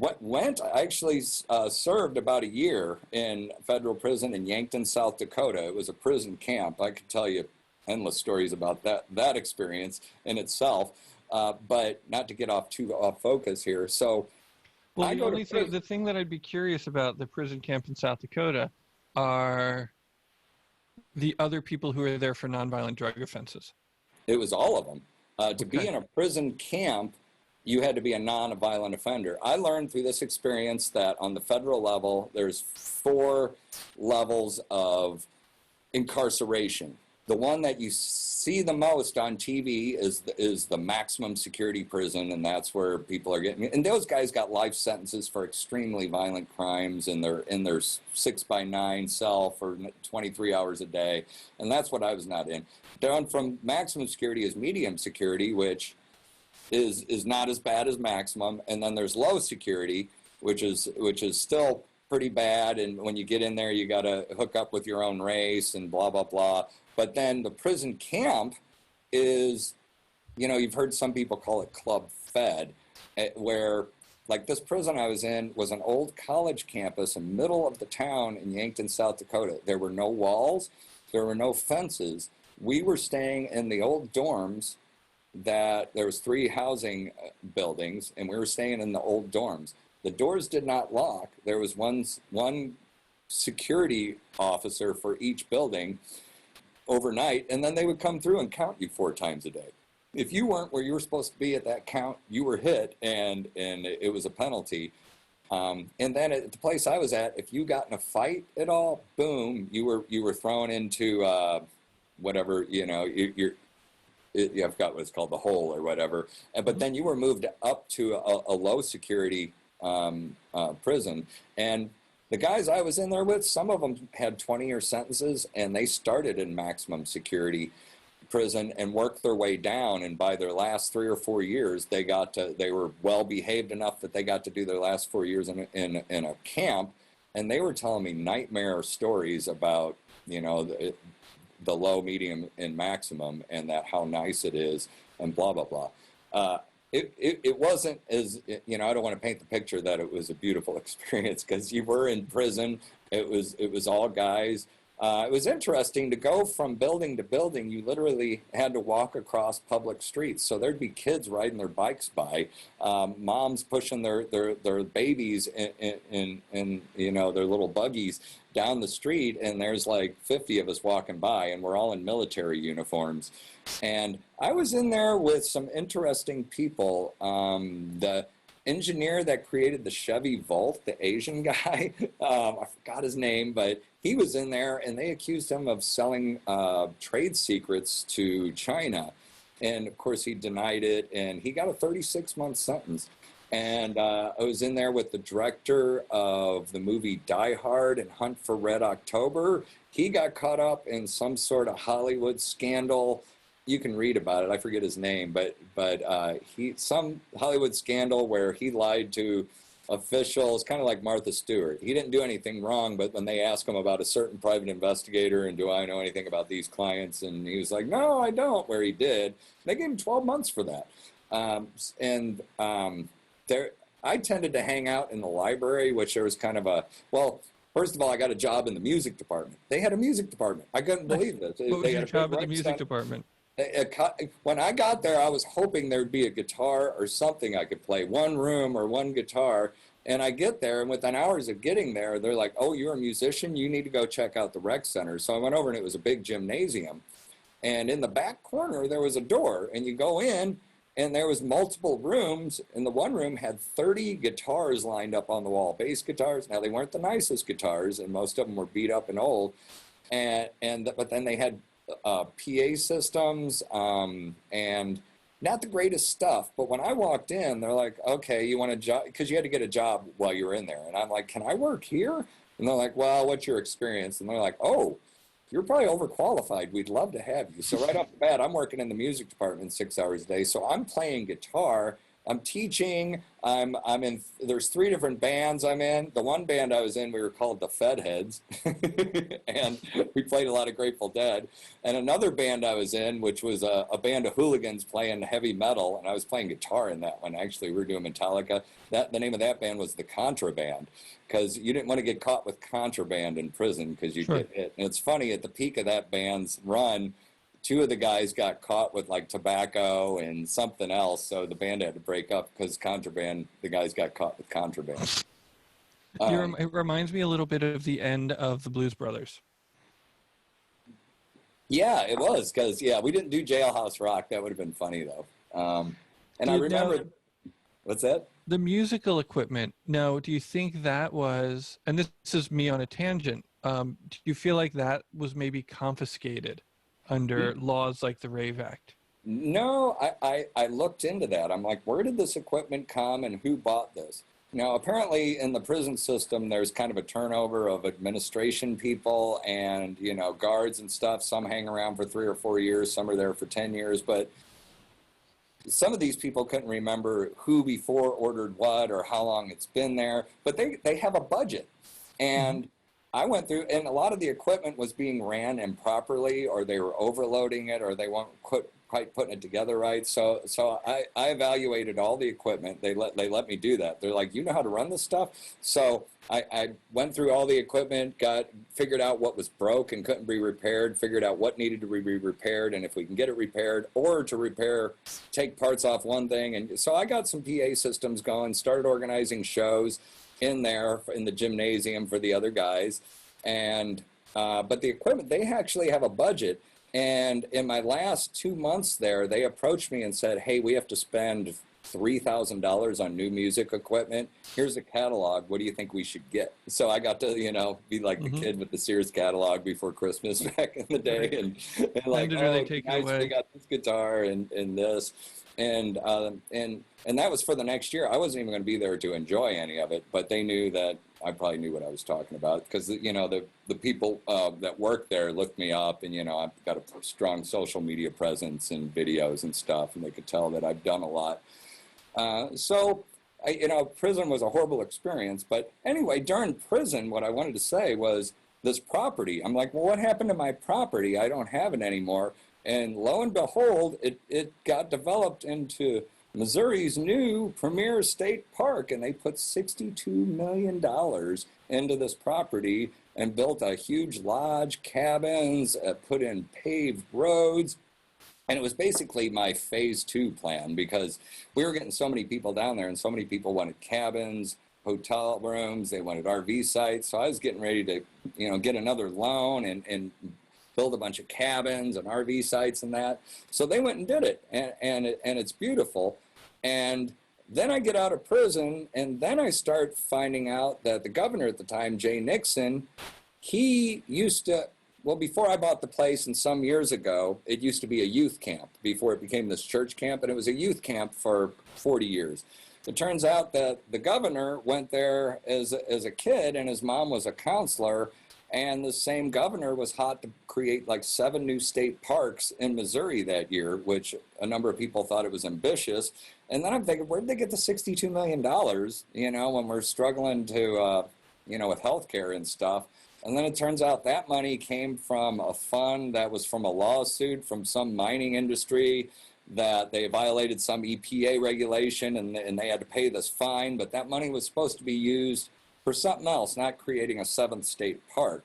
I actually served about a year in federal prison in Yankton, South Dakota. It was a prison camp. I could tell you endless stories about that experience in itself, but not to get off focus here. So, well, the thing that I'd be curious about the prison camp in South Dakota are the other people who are there for nonviolent drug offenses. It was all of them. To be in a prison camp, you had to be a non-violent offender. I learned through this experience that on the federal level, there's 4 levels of incarceration. The one that you see the most on TV is the maximum security prison, and that's where people are getting. And those guys got life sentences for extremely violent crimes, and they're in their 6x9 cell for 23 hours a day, and that's what I was not in. Down from maximum security is medium security, which is not as bad as maximum, and then there's low security, which is still pretty bad. And when you get in there, you got to hook up with your own race and blah blah blah. But then the prison camp is, you know, you've heard some people call it club fed, where like this prison I was in was an old college campus in the middle of the town in Yankton, South Dakota. There were no walls, there were no fences. We were staying in the old dorms that there was 3 housing buildings, and we were staying in the old dorms. The doors did not lock. There was one security officer for each building overnight, and then they would come through and count you 4 times a day. If you weren't where you were supposed to be at that count, you were hit, and it was a penalty. And then at the place I was at, if you got in a fight at all, boom, you were thrown into whatever, you know, I forgot what it's called, the hole or whatever. But then you were moved up to a low security prison. And the guys I was in there with, some of them had 20-year sentences, and they started in maximum security prison and worked their way down. And by their last 3 or 4 years, they were well behaved enough that they got to do their last 4 years in a camp. And they were telling me nightmare stories about, you know, the low, medium, and maximum, and that how nice it is, and blah blah blah. It wasn't as, you know, I don't want to paint the picture that it was a beautiful experience, because you were in prison. It was all guys. It was interesting to go from building to building. You literally had to walk across public streets. So there'd be kids riding their bikes by, moms pushing their babies in you know, their little buggies down the street, and there's like 50 of us walking by, and we're all in military uniforms. And I was in there with some interesting people. The engineer that created the Chevy Volt, the Asian guy, I forgot his name, but he was in there, and they accused him of selling trade secrets to China. And of course he denied it, and he got a 36-month sentence. And I was in there with the director of the movie Die Hard and Hunt for Red October. He got caught up in some sort of Hollywood scandal you can read about it. I forget his name, but he some Hollywood scandal where he lied to officials, kind of like Martha Stewart. He didn't do anything wrong, but when they asked him about a certain private investigator and do I know anything about these clients, and he was like, no, I don't. Where he did, they gave him 12 months for that. There, I tended to hang out in the library, which there was kind of a well. First of all, I got a job in the music department. They had a music department. I couldn't believe this. What was your job at the music department? When I got there, I was hoping there'd be a guitar or something I could play, one room or one guitar. And I get there, and within hours of getting there, they're like, oh, you're a musician? You need to go check out the rec center. So I went over, and it was a big gymnasium. And in the back corner, there was a door, and you go in, and there was multiple rooms, and the one room had 30 guitars lined up on the wall, bass guitars. Now, they weren't the nicest guitars, and most of them were beat up and old. But then they had PA systems and not the greatest stuff. But when I walked in, they're like, okay, you want a job? Because you had to get a job while you were in there. And I'm like, can I work here? And they're like, well, what's your experience? And they're like, oh, you're probably overqualified. We'd love to have you. So right off the bat, I'm working in the music department 6 hours a day. So I'm playing guitar. I'm teaching. I'm in. There's 3 different bands I'm in. The one band I was in, we were called the Fed Heads, and we played a lot of Grateful Dead. And another band I was in, which was a band of hooligans playing heavy metal, and I was playing guitar in that one. Actually, we were doing Metallica. The name of that band was the Contraband, because you didn't want to get caught with contraband in prison because you'd get hit. And it's funny, at the peak of that band's run, 2 of the guys got caught with like tobacco and something else, so the band had to break up because contraband. The guys got caught with contraband. It reminds me a little bit of the end of the Blues Brothers. Yeah, it was because we didn't do Jailhouse Rock. That would have been funny though. And I remember, what's that? The musical equipment. Now, do you think that was? And this is me on a tangent. Do you feel like that was maybe confiscated under laws like the Rave Act? No, I looked into that. I'm like, where did this equipment come and who bought this? Now, apparently in the prison system, there's kind of a turnover of administration people and, guards and stuff. Some hang around for 3 or 4 years. Some are there for 10 years. But some of these people couldn't remember who before ordered what or how long it's been there. But they have a budget. And I went through, and a lot of the equipment was being ran improperly, or they were overloading it, or they weren't quite putting it together right. So I evaluated all the equipment. They let me do that. They're like, you know how to run this stuff? So I went through all the equipment, figured out what was broke and couldn't be repaired, figured out what needed to be repaired, and if we can get it repaired, or to repair, take parts off one thing. And so I got some PA systems going, started organizing shows in there in the gymnasium for the other guys. And but the equipment, they actually have a budget. And in my last 2 months there, they approached me and said, hey, we have to spend $3,000 on new music equipment. Here's a catalog. What do you think we should get? So I got to, be like the kid with the Sears catalog before Christmas back in the day. And like, they take nice, away? we got this guitar and this. And that was for the next year. I wasn't even going to be there to enjoy any of it, but they knew that I probably knew what I was talking about because, the people that work there looked me up and, I've got a strong social media presence and videos and stuff, and they could tell that I've done a lot. Prison was a horrible experience. But anyway, during prison, what I wanted to say was this property. I'm like, well, what happened to my property? I don't have it anymore. And lo and behold, it got developed into Missouri's new premier state park, and they put $62 million into this property and built a huge lodge, cabins, put in paved roads. And it was basically my phase 2 plan because we were getting so many people down there and so many people wanted cabins, hotel rooms, they wanted RV sites. So I was getting ready to, get another loan and build a bunch of cabins and RV sites and that. So they went and did it, and it's beautiful. And then I get out of prison, and then I start finding out that the governor at the time, Jay Nixon, he used to, before I bought the place and some years ago, it used to be a youth camp before it became this church camp, and it was a youth camp for 40 years. It turns out that the governor went there as a kid, and his mom was a counselor, And the same governor was hot to create like 7 new state parks in Missouri that year, which a number of people thought it was ambitious. And then I'm thinking, where did they get the $62 million, when we're struggling to, with healthcare and stuff? And then it turns out that money came from a fund that was from a lawsuit from some mining industry that they violated some EPA regulation and they had to pay this fine. But that money was supposed to be used for something else, not creating a 7th state park.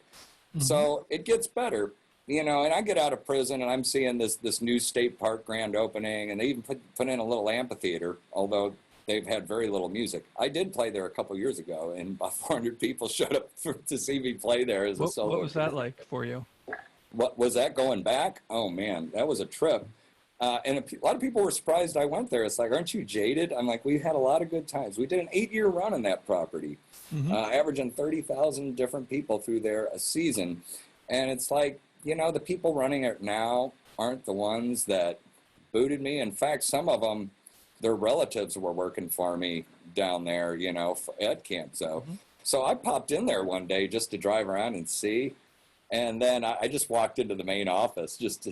Mm-hmm. So it gets better, and I get out of prison and I'm seeing this new state park grand opening, and they even put in a little amphitheater, although they've had very little music. I did play there a couple years ago, and about 400 people showed up to see me play there as a solo. What was that like for you? What was that going back? Oh man, that was a trip. And a lot of people were surprised I went there. It's like, aren't you jaded? I'm like, we had a lot of good times. We did an 8-year run on that property, averaging 30,000 different people through there a season. And it's like, the people running it now aren't the ones that booted me. In fact, some of them, their relatives were working for me down there, at Camp Zoo. So I popped in there one day just to drive around and see. And then I just walked into the main office just to,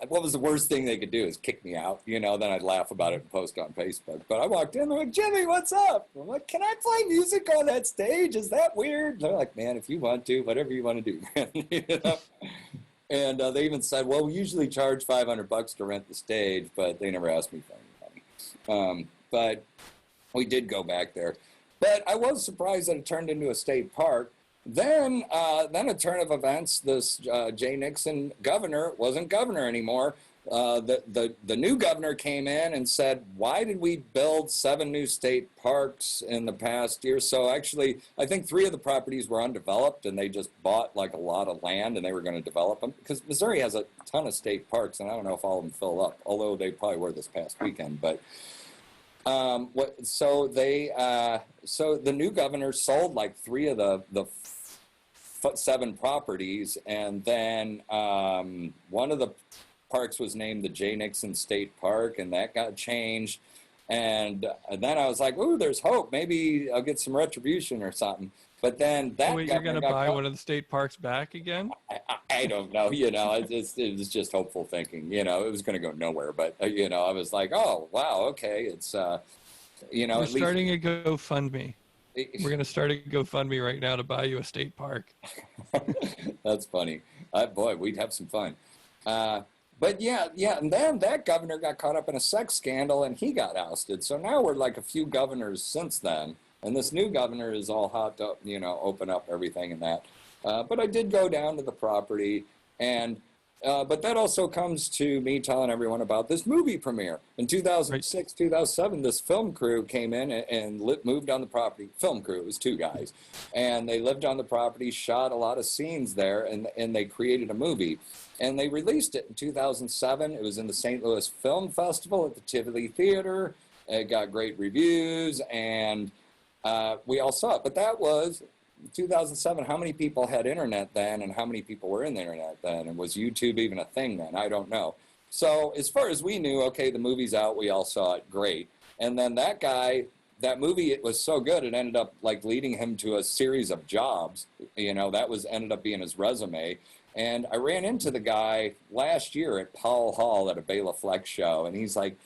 what was the worst thing they could do is kick me out, then I'd laugh about it and post on Facebook. But I walked in, they're like, Jimmy, what's up? I'm like, can I play music on that stage? Is that weird? They're like, man, if you want to, whatever you want to do, man. And they even said, well, we usually charge $500 to rent the stage, but they never asked me for any money. But we did go back there. But I was surprised that it turned into a state park. Then a turn of events, this Jay Nixon governor wasn't governor anymore. The new governor came in and said, why did we build 7 new state parks in the past year? So actually, I think 3 of the properties were undeveloped, and they just bought like a lot of land and they were going to develop them, because Missouri has a ton of state parks, and I don't know if all of them fill up, although they probably were this past weekend. But so the new governor sold like 3 of the 7 properties, and then one of the parks was named the J. Nixon State Park, and that got changed. And then I was like, ooh, there's hope. Maybe I'll get some retribution or something. But then that you're going to buy one of the state parks back again? I don't know. It was just hopeful thinking. It was going to go nowhere. But, I was like, oh, wow, okay. It's, We're starting a GoFundMe. We're going to start a GoFundMe right now to buy you a state park. That's funny. Boy, we'd have some fun. But yeah, and then that governor got caught up in a sex scandal and he got ousted. So now we're like a few governors since then. And this new governor is all hot to, open up everything and that. But I did go down to the property, and but that also comes to me telling everyone about this movie premiere. In 2006, 2007, this film crew came in and moved on the property. Film crew, it was 2 guys. And they lived on the property, shot a lot of scenes there, and they created a movie. And they released it in 2007. It was in the St. Louis Film Festival at the Tivoli Theater. It got great reviews, and we all saw it. But that was 2007. How many people had internet then, and how many people were in the internet then? And was YouTube even a thing then? I don't know. So as far as we knew, okay, the movie's out. We all saw it. Great. And then that guy, that movie, it was so good, it ended up like leading him to a series of jobs. That ended up being his resume. And I ran into the guy last year at Powell Hall at a Bela Fleck show, and he's like,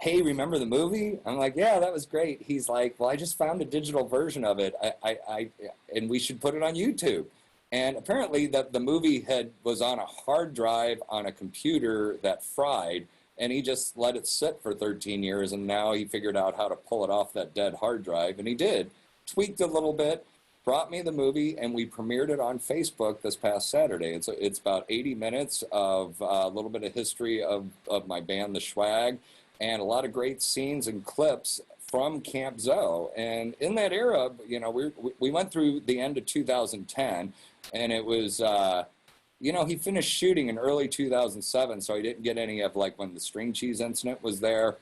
hey, remember the movie? I'm like, yeah, that was great. He's like, well, I just found a digital version of it, and we should put it on YouTube. And apparently the movie was on a hard drive on a computer that fried, and he just let it sit for 13 years, and now he figured out how to pull it off that dead hard drive, and he did. Tweaked a little bit, brought me the movie, and we premiered it on Facebook this past Saturday. It's about 80 minutes of a little bit of history of my band, the Schwag, and a lot of great scenes and clips from Camp Zoo. And in that era, we went through the end of 2010, and it was, he finished shooting in early 2007, so he didn't get any of like when the string cheese incident was there.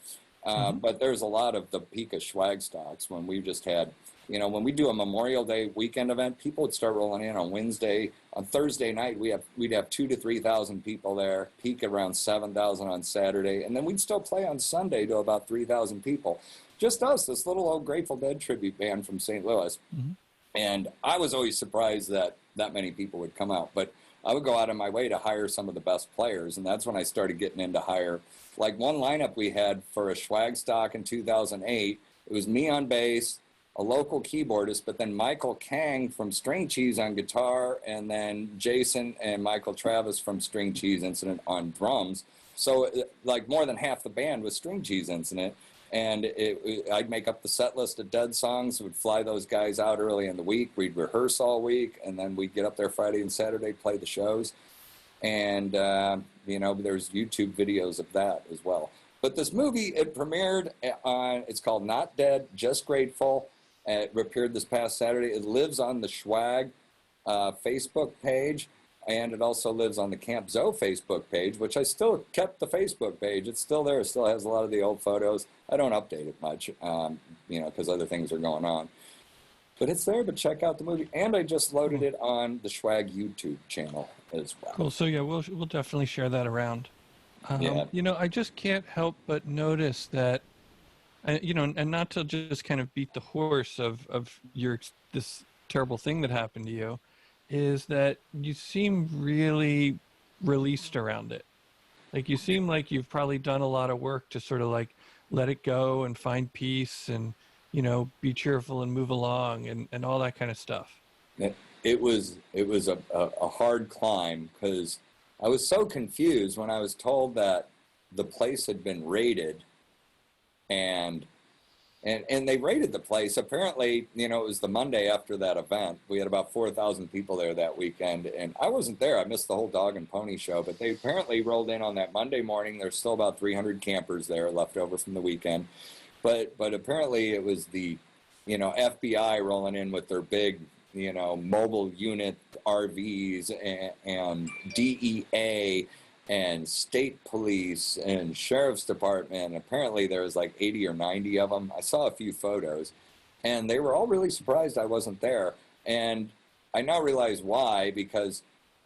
But there's a lot of the peak of Schwag stocks when we just had, when we do a Memorial Day weekend event, people would start rolling in on Wednesday. On Thursday night, we'd have 2,000 to 3,000 people there, peak around 7,000 on Saturday, and then we'd still play on Sunday to about 3,000 people. Just us, this little old Grateful Dead tribute band from St. Louis. And I was always surprised that that many people would come out. But I would go out of my way to hire some of the best players. And that's when I started getting into hire. Like one lineup we had for a Schwag stock in 2008, it was me on bass, a local keyboardist, but then Michael Kang from String Cheese on guitar, and then Jason and Michael Travis from String Cheese Incident on drums. So like more than half the band was String Cheese Incident. And I'd make up the set list of Dead songs, would fly those guys out early in the week. We'd rehearse all week, and then we'd get up there Friday and Saturday, play the shows. And, there's YouTube videos of that as well. But this movie, it premiered on, it's called Not Dead, Just Grateful. It appeared this past Saturday. It lives on the Schwag Facebook page. And it also lives on the Camp Zoe Facebook page, which I still kept the Facebook page. It's still there. It still has a lot of the old photos. I don't update it much, because other things are going on. But it's there, but check out the movie. And I just loaded it on the Schwag YouTube channel as well. Cool. So, yeah, we'll definitely share that around. Yeah. I just can't help but notice that, and not to just kind of beat the horse of this terrible thing that happened to you, is that you seem really released around it. Like you seem like you've probably done a lot of work to sort of like let it go and find peace and, be cheerful and move along and all that kind of stuff. It was a hard climb because I was so confused when I was told that the place had been raided and they raided the place. Apparently, it was the Monday after that event. We had about 4,000 people there that weekend, and I wasn't there. I missed the whole dog and pony show, but they apparently rolled in on that Monday morning. There's still about 300 campers there left over from the weekend. But apparently it was the, FBI rolling in with their big, mobile unit RVs and DEA and state police and sheriff's department. Apparently there was like 80 or 90 of them. I saw a few photos, and they were all really surprised I wasn't there. And I now realize why, because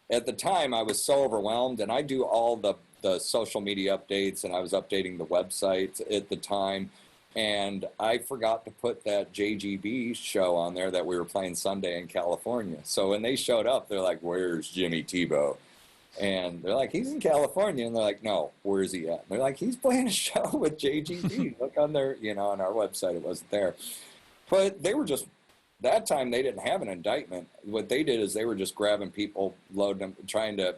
at the time I was so overwhelmed, and I do all the social media updates, and I was updating the website at the time, and I forgot to put that JGB show on there that we were playing Sunday in California. So when they showed up, they're like, "Where's Jimmy Tebeau?" And they're like, "He's in California." And they're like, "No, where is he at?" And they're like, "He's playing a show with JGB." Look on their, on our website, it wasn't there. But they were just, that time they didn't have an indictment. What they did is they were just grabbing people, loading them, trying to,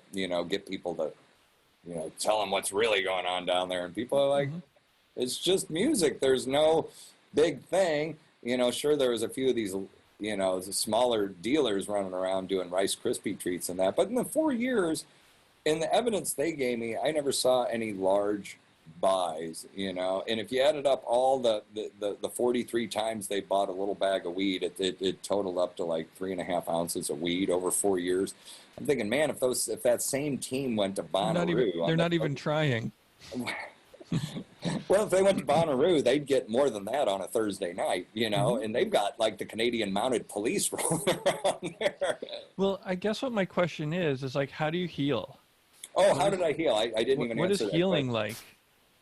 get people to, tell them what's really going on down there. And people are like, it's just music. There's no big thing. Sure, there was a few of these, the smaller dealers running around doing Rice Krispie treats and that. But in the 4 years, in the evidence they gave me, I never saw any large buys, and if you added up all the 43 times they bought a little bag of weed, it totaled up to like 3.5 ounces of weed over 4 years. I'm thinking, man, if that same team went to Bonnaroo, they're not even trying. Well, if they went to Bonnaroo, they'd get more than that on a Thursday night, and they've got like the Canadian Mounted Police rolling around there. Well, I guess what my question is like, how do you heal? Oh, how did I heal? I didn't even answer that. What is healing like?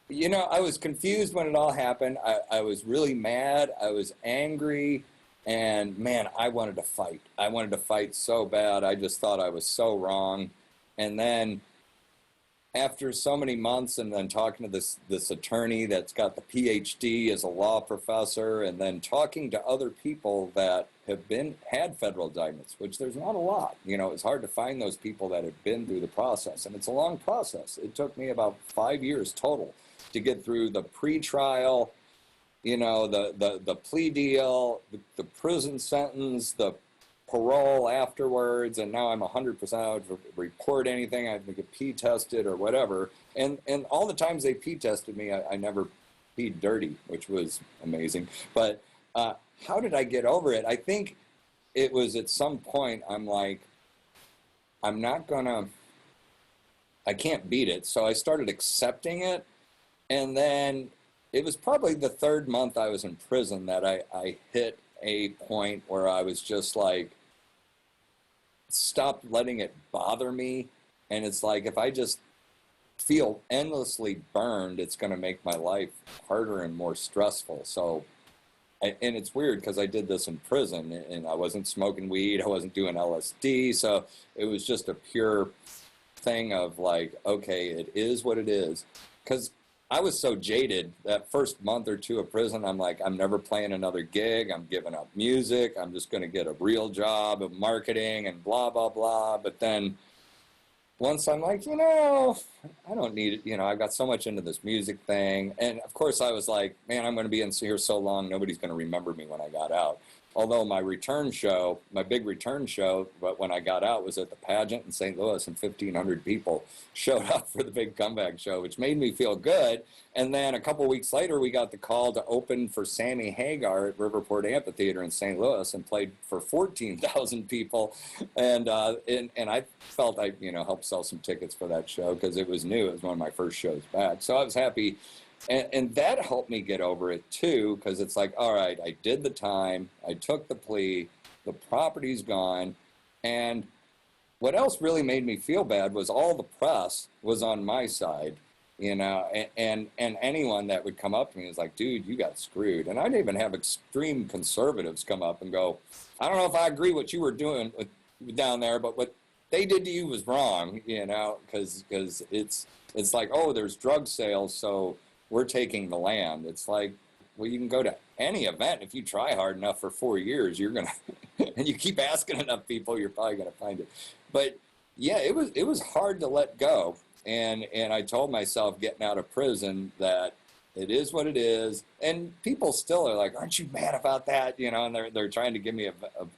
I was confused when it all happened. I was really mad. I was angry. And, man, I wanted to fight. I wanted to fight so bad. I just thought I was so wrong. And then after so many months and then talking to this attorney that's got the PhD as a law professor, and then talking to other people that have had federal indictments, which there's not a lot. It's hard to find those people that have been through the process, and it's a long process. It took me about 5 years total to get through the pre-trial, the plea deal, the prison sentence, the parole afterwards, and now I'm 100% out to report anything. I have to get pee tested or whatever. And all the times they pee tested me, I never peed dirty, which was amazing. But how did I get over it? I think it was at some point I'm like, I can't beat it. So I started accepting it. And then it was probably the 3rd month I was in prison that I hit a point where I was just like, stopped letting it bother me. And it's like, if I just feel endlessly burned, it's going to make my life harder and more stressful. So and it's weird because I did this in prison and I wasn't smoking weed, I wasn't doing LSD, so it was just a pure thing of like, okay, it is what it is. Because I was so jaded that first month or two of prison, I'm like, I'm never playing another gig. I'm giving up music. I'm just going to get a real job of marketing and blah, blah, blah. But then once I'm like, I don't need it. I've got so much into this music thing. And of course, I was like, man, I'm going to be in here so long, nobody's going to remember me when I got out. Although my big return show, but when I got out was at the pageant in St. Louis, and 1,500 people showed up for the big comeback show, which made me feel good. And then a couple weeks later, we got the call to open for Sammy Hagar at Riverport Amphitheater in St. Louis and played for 14,000 people. And I felt I helped sell some tickets for that show because it was new. It was one of my first shows back. So I was happy. And that helped me get over it too, because it's like, all right, I did the time, I took the plea, the property's gone, and what else really made me feel bad was all the press was on my side, and anyone that would come up to me was like, dude, you got screwed. And I'd even have extreme conservatives come up and go, I don't know if I agree what you were doing down there, but what they did to you was wrong, because it's like, oh, there's drug sales, so we're taking the land. It's like, well, you can go to any event. If you try hard enough for 4 years, you're going to, and you keep asking enough people, you're probably going to find it. But yeah, it was hard to let go. And I told myself getting out of prison that it is what it is. And people still are like, aren't you mad about that? And they're trying to give me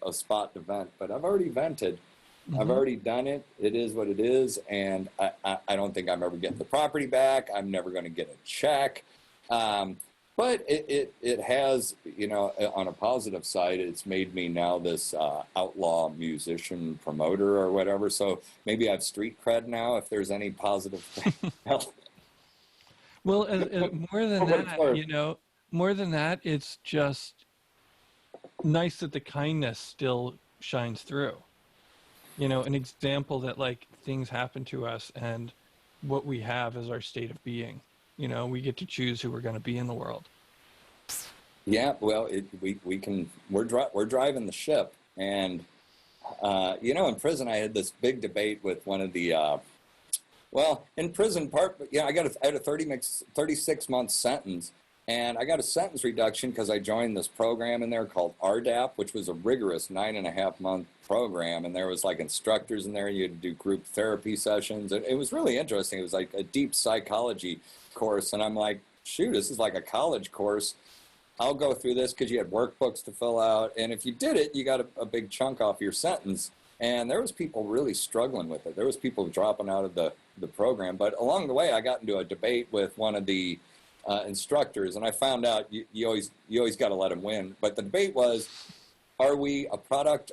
a spot to vent, but I've already vented. Mm-hmm. I've already done it. It is what it is. And I don't think I'm ever getting the property back. I'm never going to get a check. But it has, on a positive side, it's made me now this outlaw musician promoter or whatever. So maybe I have street cred now, if there's any positive thing. Well, more than that, more than that, it's just nice that the kindness still shines through. An example that like things happen to us and what we have is our state of being. We get to choose who we're going to be in the world. Yeah, well, we're driving the ship. And, in prison, I had this big debate with one of the, in prison I had a 36-month sentence. And I got a sentence reduction because I joined this program in there called RDAP, which was a rigorous 9.5-month program. And there was like instructors in there, and you had to do group therapy sessions. It was really interesting. It was like a deep psychology course. And I'm like, shoot, this is like a college course. I'll go through this because you had workbooks to fill out. And if you did it, you got a big chunk off your sentence. And there was people really struggling with it. There was people dropping out of the program. But along the way, I got into a debate with one of the instructors, and I found out you always got to let them win. But the debate was, are we a product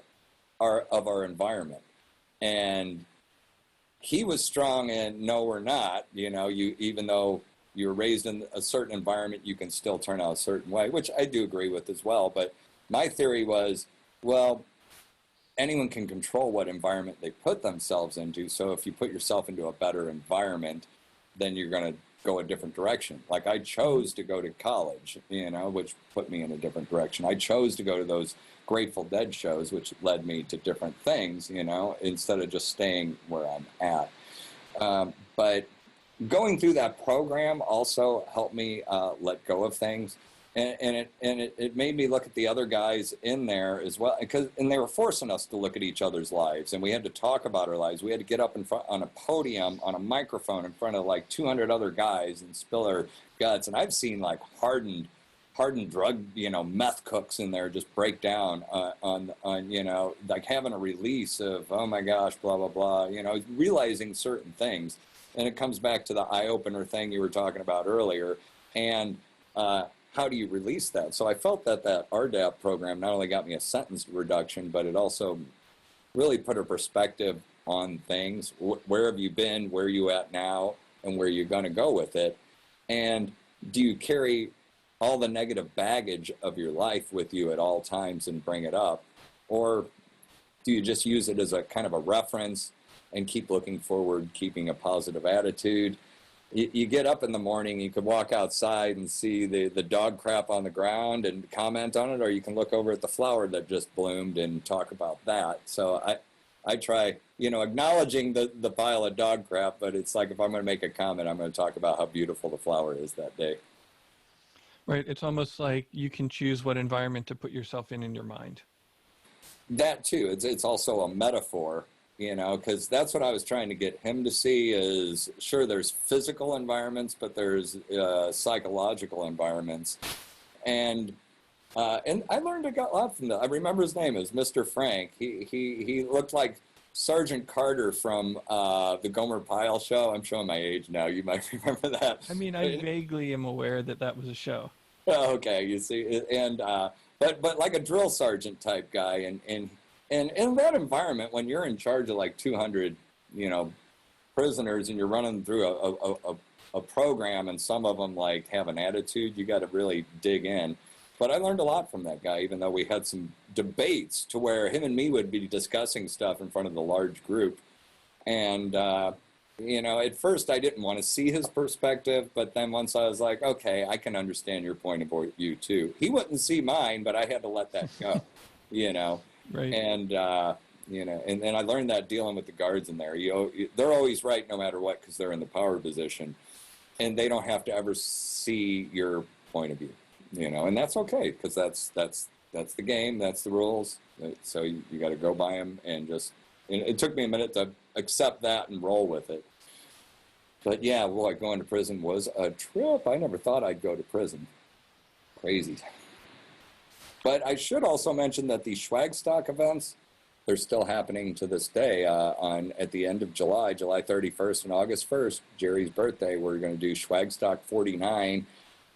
of our environment? And he was strong in no, we're not. Even though you were raised in a certain environment, you can still turn out a certain way, which I do agree with as well. But my theory was, well, anyone can control what environment they put themselves into. So if you put yourself into a better environment, then you're going to go a different direction. Like I chose to go to college, which put me in a different direction. I chose to go to those Grateful Dead shows, which led me to different things, instead of just staying where I'm at. But going through that program also helped me let go of things. And it made me look at the other guys in there as well, and they were forcing us to look at each other's lives, and we had to talk about our lives. We had to get up in front on a podium, on a microphone in front of like 200 other guys and spill our guts. And I've seen like hardened drug, meth cooks in there just break down on like having a release of, oh my gosh, blah, blah, blah, realizing certain things. And it comes back to the eye-opener thing you were talking about earlier. And how do you release that? So I felt that RDAP program not only got me a sentence reduction, but it also really put a perspective on things. Where have you been? Where are you at now? And where you're going to go with it? And do you carry all the negative baggage of your life with you at all times and bring it up? Or do you just use it as a kind of a reference and keep looking forward, keeping a positive attitude? you get up in the morning, you could walk outside and see the dog crap on the ground and comment on it, or you can look over at the flower that just bloomed and talk about that. So I try, acknowledging the pile of dog crap, but it's like if I'm going to make a comment, I'm going to talk about how beautiful the flower is that day. Right. It's almost like you can choose what environment to put yourself in your mind. That too. It's also a metaphor, because that's what I was trying to get him to see is, sure, there's physical environments, but there's psychological environments. And I learned a lot from that. I remember his name is Mr. Frank. He looked like Sergeant Carter from the Gomer Pyle show. I'm showing my age now. You might remember that. I mean, I vaguely am aware that was a show. Oh, okay, you see, and but like a drill sergeant type guy, and in that environment, when you're in charge of like 200, prisoners, and you're running through a program, and some of them like have an attitude, you got to really dig in. But I learned a lot from that guy, even though we had some debates to where him and me would be discussing stuff in front of the large group, and at first I didn't want to see his perspective, but then once I was like, okay, I can understand your point of view too. He wouldn't see mine, but I had to let that go, Right. And, and I learned that dealing with the guards in there. They're always right no matter what because they're in the power position, and they don't have to ever see your point of view, and that's okay because that's the game, that's the rules. So you got to go by them and just. And it took me a minute to accept that and roll with it. But yeah, boy, going to prison was a trip. I never thought I'd go to prison. Crazy. But I should also mention that these Schwag stock events, they're still happening to this day at the end of July 31st and August 1st, Jerry's birthday. We're going to do Schwag stock 49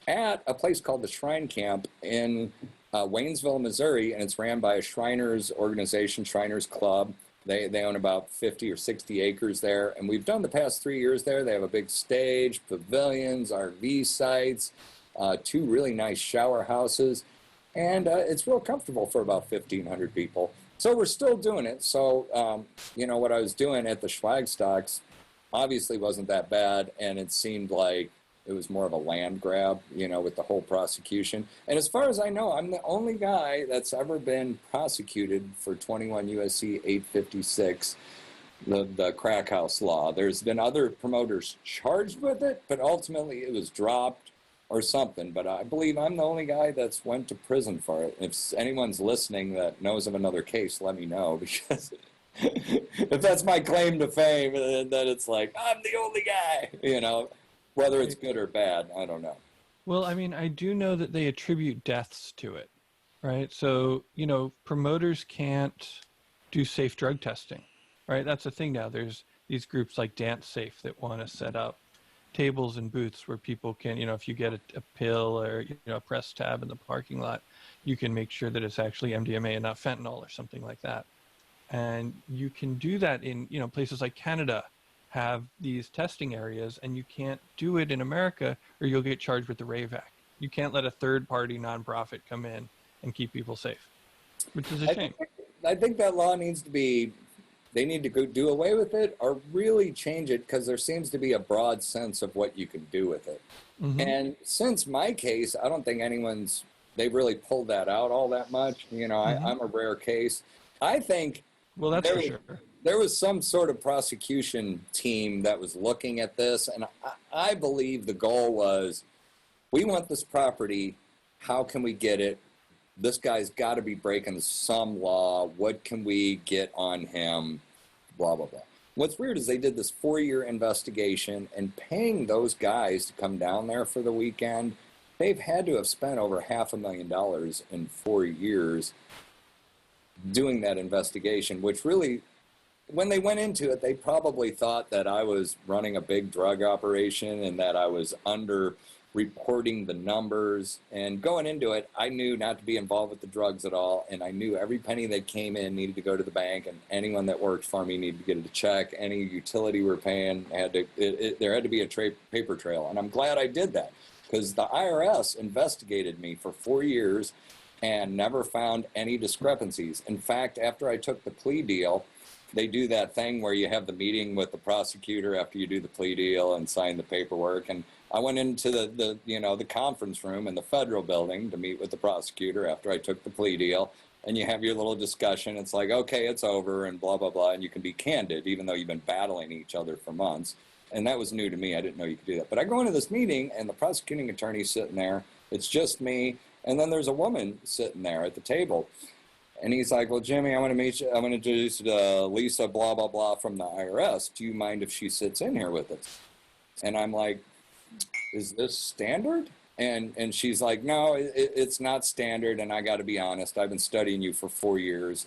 at a place called the Shrine Camp in Waynesville, Missouri, and it's ran by a Shriners organization, Shriners Club. They own about 50 or 60 acres there, and we've done the past 3 years there. They have a big stage, pavilions, RV sites, 2 really nice shower houses, and it's real comfortable for about 1,500 people. So we're still doing it. So, what I was doing at the Schwag stocks obviously wasn't that bad, and it seemed like it was more of a land grab, with the whole prosecution. And as far as I know, I'm the only guy that's ever been prosecuted for 21 U.S.C. 856, the crack house law. There's been other promoters charged with it, but ultimately it was dropped or something. But I believe I'm the only guy that's went to prison for it. If anyone's listening that knows of another case, let me know, because if that's my claim to fame, then it's like, I'm the only guy, Whether it's good or bad, I don't know. Well, I mean, I do know that they attribute deaths to it, right? So, promoters can't do safe drug testing, right? That's the thing now. There's these groups like Dance Safe that want to set up tables and booths where people can, if you get a pill or, a press tab in the parking lot, you can make sure that it's actually MDMA and not fentanyl or something like that. And you can do that in, places like Canada have these testing areas, and you can't do it in America or you'll get charged with the RAVE Act. You can't let a third-party nonprofit come in and keep people safe, which is a shame. I think that law needs to be, they need to go do away with it or really change it, because there seems to be a broad sense of what you can do with it. Mm-hmm. And since my case, I don't think they've really pulled that out all that much. Mm-hmm. I'm a rare case. I think... Well, that's for sure. There was some sort of prosecution team that was looking at this, and I believe the goal was, we want this property, how can we get it? This guy's got to be breaking some law, what can we get on him, blah, blah, blah. What's weird is they did this 4-year investigation, and paying those guys to come down there for the weekend, they've had to have spent over $500,000 in 4 years doing that investigation, which really... When they went into it, they probably thought that I was running a big drug operation and that I was under-reporting the numbers. And going into it, I knew not to be involved with the drugs at all, and I knew every penny that came in needed to go to the bank, and anyone that worked for me needed to get a check. Any utility we're paying, there had to be a paper trail. And I'm glad I did that, because the IRS investigated me for 4 years and never found any discrepancies. In fact, after I took the plea deal, they do that thing where you have the meeting with the prosecutor after you do the plea deal and sign the paperwork. And I went into the conference room in the federal building to meet with the prosecutor after I took the plea deal. And you have your little discussion. It's like, okay, it's over and blah, blah, blah. And you can be candid, even though you've been battling each other for months. And that was new to me. I didn't know you could do that. But I go into this meeting and the prosecuting attorney's sitting there. It's just me. And then there's a woman sitting there at the table. And he's like, well, Jimmy, I want to meet you. I want to introduce you to Lisa, blah, blah, blah, from the IRS. Do you mind if she sits in here with us? And I'm like, is this standard? And she's like, no, it's not standard. And I got to be honest, I've been studying you for 4 years.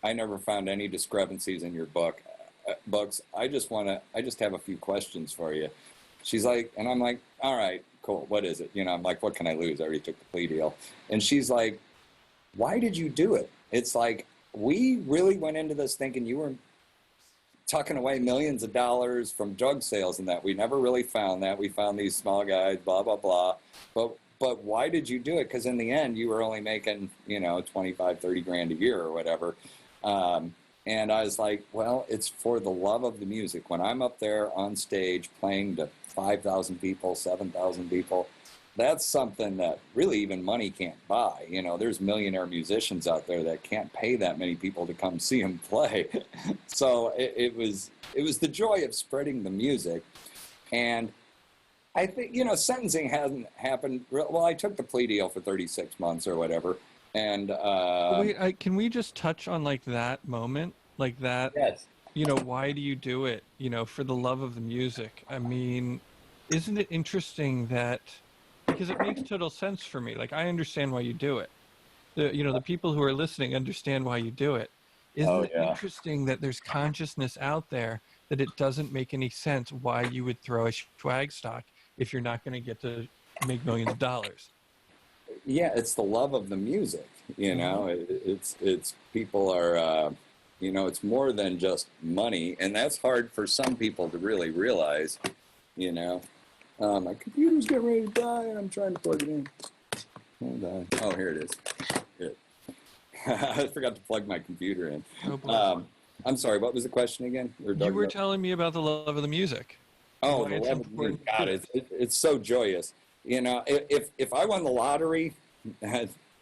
I never found any discrepancies in your books. I just have a few questions for you. She's like, and I'm like, all right, cool. What is it? I'm like, what can I lose? I already took the plea deal. And she's like, why did you do it? It's like, we really went into this thinking you were tucking away millions of dollars from drug sales and that. We never really found that. We found these small guys, blah, blah, blah. But why did you do it? Because in the end, you were only making, 25, 30 grand a year or whatever. And I was like, well, it's for the love of the music. When I'm up there on stage playing to 5,000 people, 7,000 people, that's something that really even money can't buy. There's millionaire musicians out there that can't pay that many people to come see them play. So it was the joy of spreading the music. And I think, sentencing hasn't happened. Well, I took the plea deal for 36 months or whatever. And wait, can we just touch on like that moment, like that? Yes. Why do you do it? For the love of the music. I mean, isn't it interesting that, because it makes total sense for me. Like, I understand why you do it. The people who are listening understand why you do it. Isn't it interesting that there's consciousness out there that it doesn't make any sense why you would throw a Schwag stock if you're not going to get to make millions of dollars? Yeah, it's the love of the music. It's people are, it's more than just money, and that's hard for some people to really realize. My computer's getting ready to die, and I'm trying to plug it in. Hold on. Oh, here it is. Good. I forgot to plug my computer in. I'm sorry. What was the question again? You were telling me about the love of the music. Oh, the love of the music. God, it's so joyous. If I won the lottery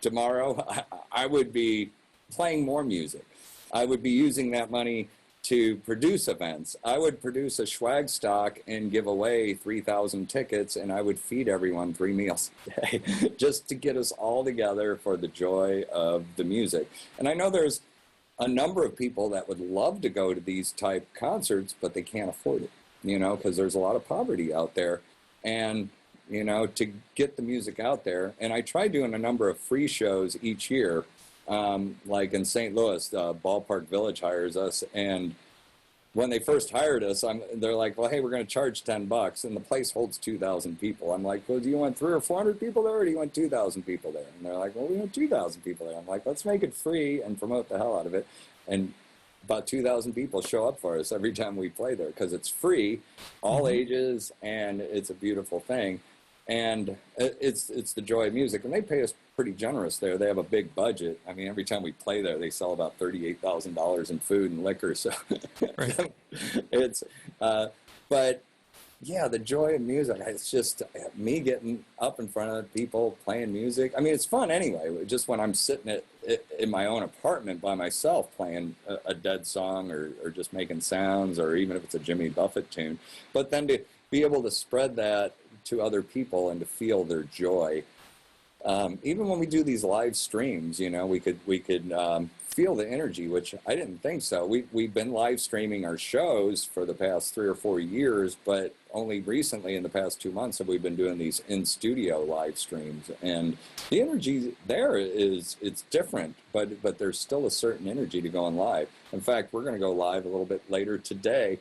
tomorrow, I would be playing more music. I would be using that money to produce events. I would produce a Schwag stock and give away 3,000 tickets, and I would feed everyone 3 meals a day just to get us all together for the joy of the music. And I know there's a number of people that would love to go to these type concerts, but they can't afford it, because there's a lot of poverty out there. And to get the music out there. And I try doing a number of free shows each year. Like in St. Louis, Ballpark Village hires us. And when they first hired us, they're like, well, hey, we're going to charge $10. And the place holds 2,000 people. I'm like, well, do you want 300 or 400 people there, or do you want 2,000 people there? And they're like, well, we want 2,000 people there. I'm like, let's make it free and promote the hell out of it. And about 2,000 people show up for us every time we play there because it's free, all ages, and it's a beautiful thing. And it's the joy of music. And they pay us pretty generous there. They have a big budget. I mean, every time we play there, they sell about $38,000 in food and liquor. So right. it's, but yeah, the joy of music. It's just me getting up in front of people playing music. I mean, it's fun anyway. Just when I'm sitting in my own apartment by myself playing a Dead song or just making sounds, or even if it's a Jimmy Buffett tune. But then to be able to spread that to other people and to feel their joy. Even when we do these live streams, we could feel the energy, which I didn't think so. We've been live streaming our shows for the past 3 or 4 years, but only recently in the past 2 months have we been doing these in-studio live streams. And the energy there it's different, but there's still a certain energy to going live. In fact, we're going to go live a little bit later today.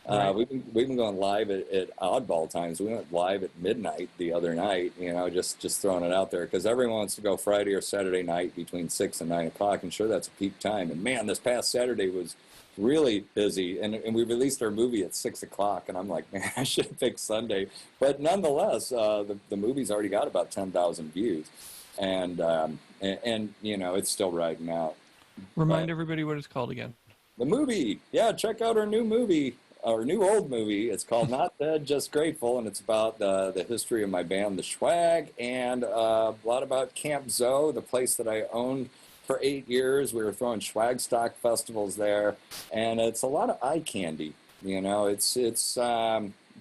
Right. We've been going live at oddball times. We went live at midnight the other night, just throwing it out there, because everyone wants to go Friday or Saturday night between 6 and 9 o'clock, and sure, that's a peak time. And man, this past Saturday was really busy, and we released our movie at 6 o'clock, and I'm like, man, I should have picked Sunday. But nonetheless, the movie's already got about 10,000 views, and it's still riding out. Remind everybody what it's called again. The movie, yeah, check out our new movie, our new old movie. It's called Not Dead, Just Grateful, and it's about the history of my band, the Schwag, and a lot about Camp Zoe, the place that I owned for 8 years. We were throwing Schwag stock festivals there, and it's a lot of eye candy. You know, it's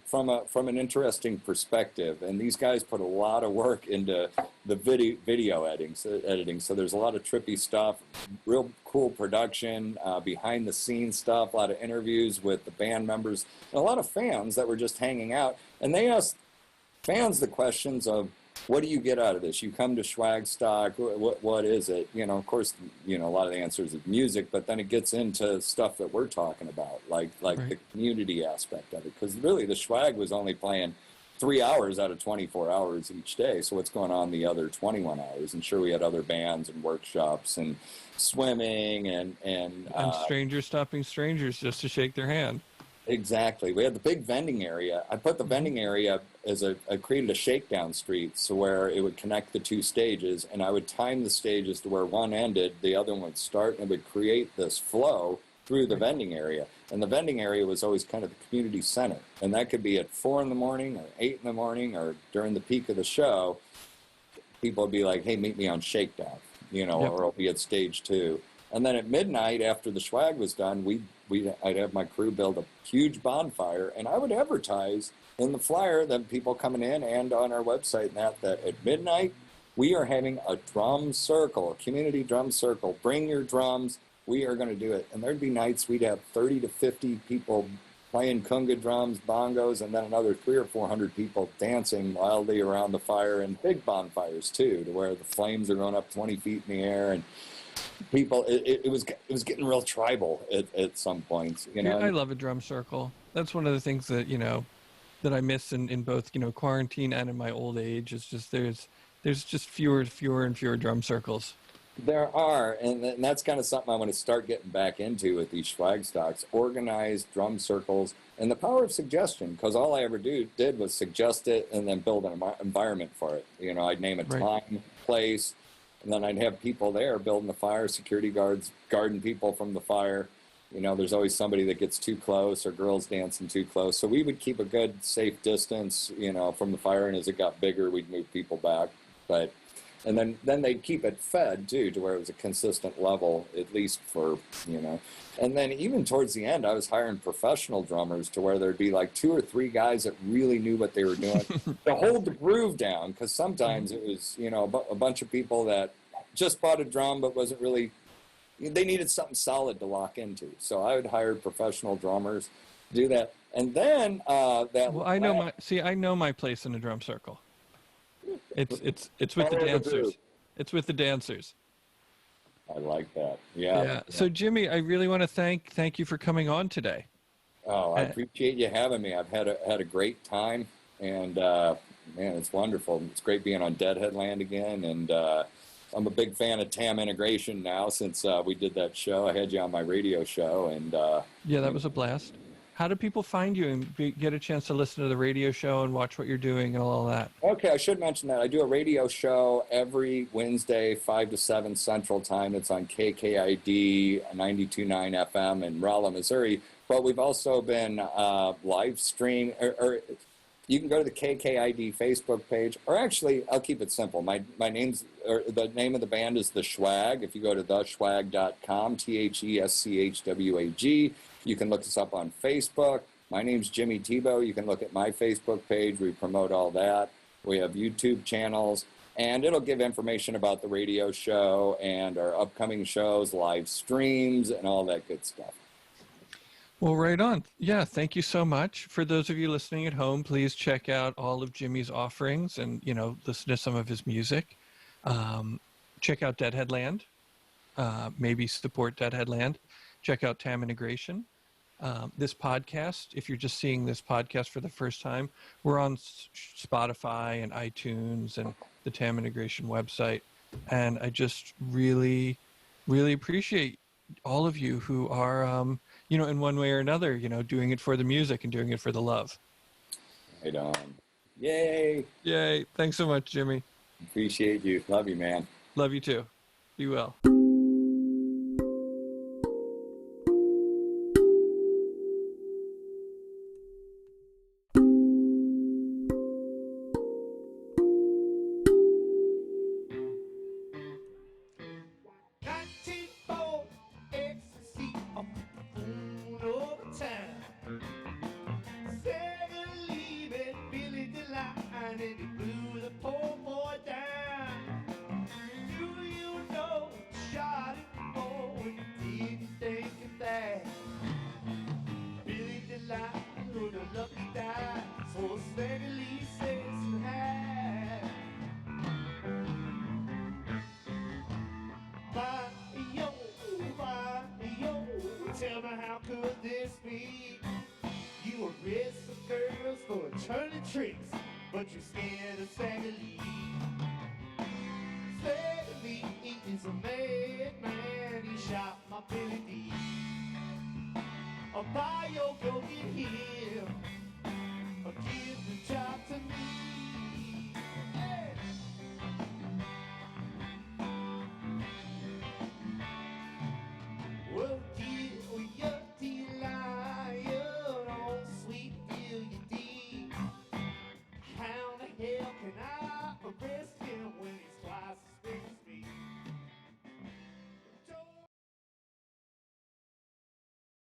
from an interesting perspective, and these guys put a lot of work into the video editing. So there's a lot of trippy stuff, real cool production, behind the scenes stuff, a lot of interviews with the band members, and a lot of fans that were just hanging out. And they asked fans the questions of, what do you get out of this? You come to Schwag Stock, what is it? You know, of course, you know, a lot of the answers is music, but then it gets into stuff that we're talking about, like right. The community aspect of it. Because really, the Schwag was only playing 3 hours out of 24 hours each day. So what's going on the other 21 hours? And sure, we had other bands and workshops and swimming and strangers stopping strangers just to shake their hand. Exactly. We had the big vending area. I put the vending area I created a shakedown street so where it would connect the two stages, and I would time the stages to where one ended, the other one would start, and it would create this flow through the vending area. And the vending area was always kind of the community center. And that could be at 4 in the morning or 8 in the morning or during the peak of the show. People would be like, hey, meet me on Shakedown, you know, or I'll be at stage 2. And then at midnight, after the Schwag was done, I'd have my crew build a huge bonfire, and I would advertise in the flyer that people coming in and on our website that at midnight, we are having a drum circle, a community drum circle. Bring your drums. We are going to do it. And there'd be nights we'd have 30 to 50 people playing conga drums, bongos, and then another 300 or 400 people dancing wildly around the fire, and big bonfires too, to where the flames are going up 20 feet in the air, and people, it was getting real tribal at some points, you know. Yeah, I love a drum circle. That's one of the things that, you know, that I miss in both, you know, quarantine and in my old age. It's just there's just fewer and fewer drum circles. There are, and that's kind of something I want to start getting back into with these Schwag stocks, organized drum circles, and the power of suggestion, because all I ever did was suggest it and then build an environment for it. You know, I'd name a time, place, and then I'd have people there building the fire, security guards, guarding people from the fire. You know, there's always somebody that gets too close or girls dancing too close. So we would keep a good, safe distance, you know, from the fire, and as it got bigger, we'd move people back. And then they'd keep it fed, too, to where it was a consistent level, at least for, you know. And then even towards the end, I was hiring professional drummers to where there'd be like 2 or 3 guys that really knew what they were doing to hold the groove down, because sometimes it was, you know, a bunch of people that just bought a drum but wasn't really, they needed something solid to lock into. So I would hire professional drummers to do that. And then Well, I know my place in a drum circle. It's with the dancers. It's with the dancers. I like that. Yeah. So Jimmy, I really want to thank you for coming on today. Oh, I appreciate you having me. I've had a great time, and man, it's wonderful. It's great being on Deadhead Land again, and I'm a big fan of Tam Integration now since we did that show. I had you on my radio show, and that was a blast. How do people find you and get a chance to listen to the radio show and watch what you're doing and all that? Okay, I should mention that. I do a radio show every Wednesday, 5 to 7 Central Time. It's on KKID 92.9 FM in Rolla, Missouri. But we've also been live stream, or you can go to the KKID Facebook page, or actually, I'll keep it simple. My name's, or the name of the band is The Schwag. If you go to theschwag.com, THESCHWAG, you can look us up on Facebook. My name's Jimmy Tebeau. You can look at my Facebook page. We promote all that. We have YouTube channels, and it'll give information about the radio show and our upcoming shows, live streams, and all that good stuff. Well, right on. Yeah, thank you so much. For those of you listening at home, please check out all of Jimmy's offerings and, you know, listen to some of his music. Check out Deadhead Land. Maybe support Deadhead Land. Check out Tam Integration. This podcast, if you're just seeing this podcast for the first time, we're on Spotify and iTunes and the Tam Integration website. And I just really, really appreciate all of you who are, you know, in one way or another, you know, doing it for the music and doing it for the love. Right on. Yay. Yay. Thanks so much, Jimmy. Appreciate you. Love you, man. Love you too. Be well. how could this be? You arrest some girls for turning tricks, but you're scared of Stagger Lee. Stagger Lee is a madman, he shot my Billy D. I'll buy your go get him.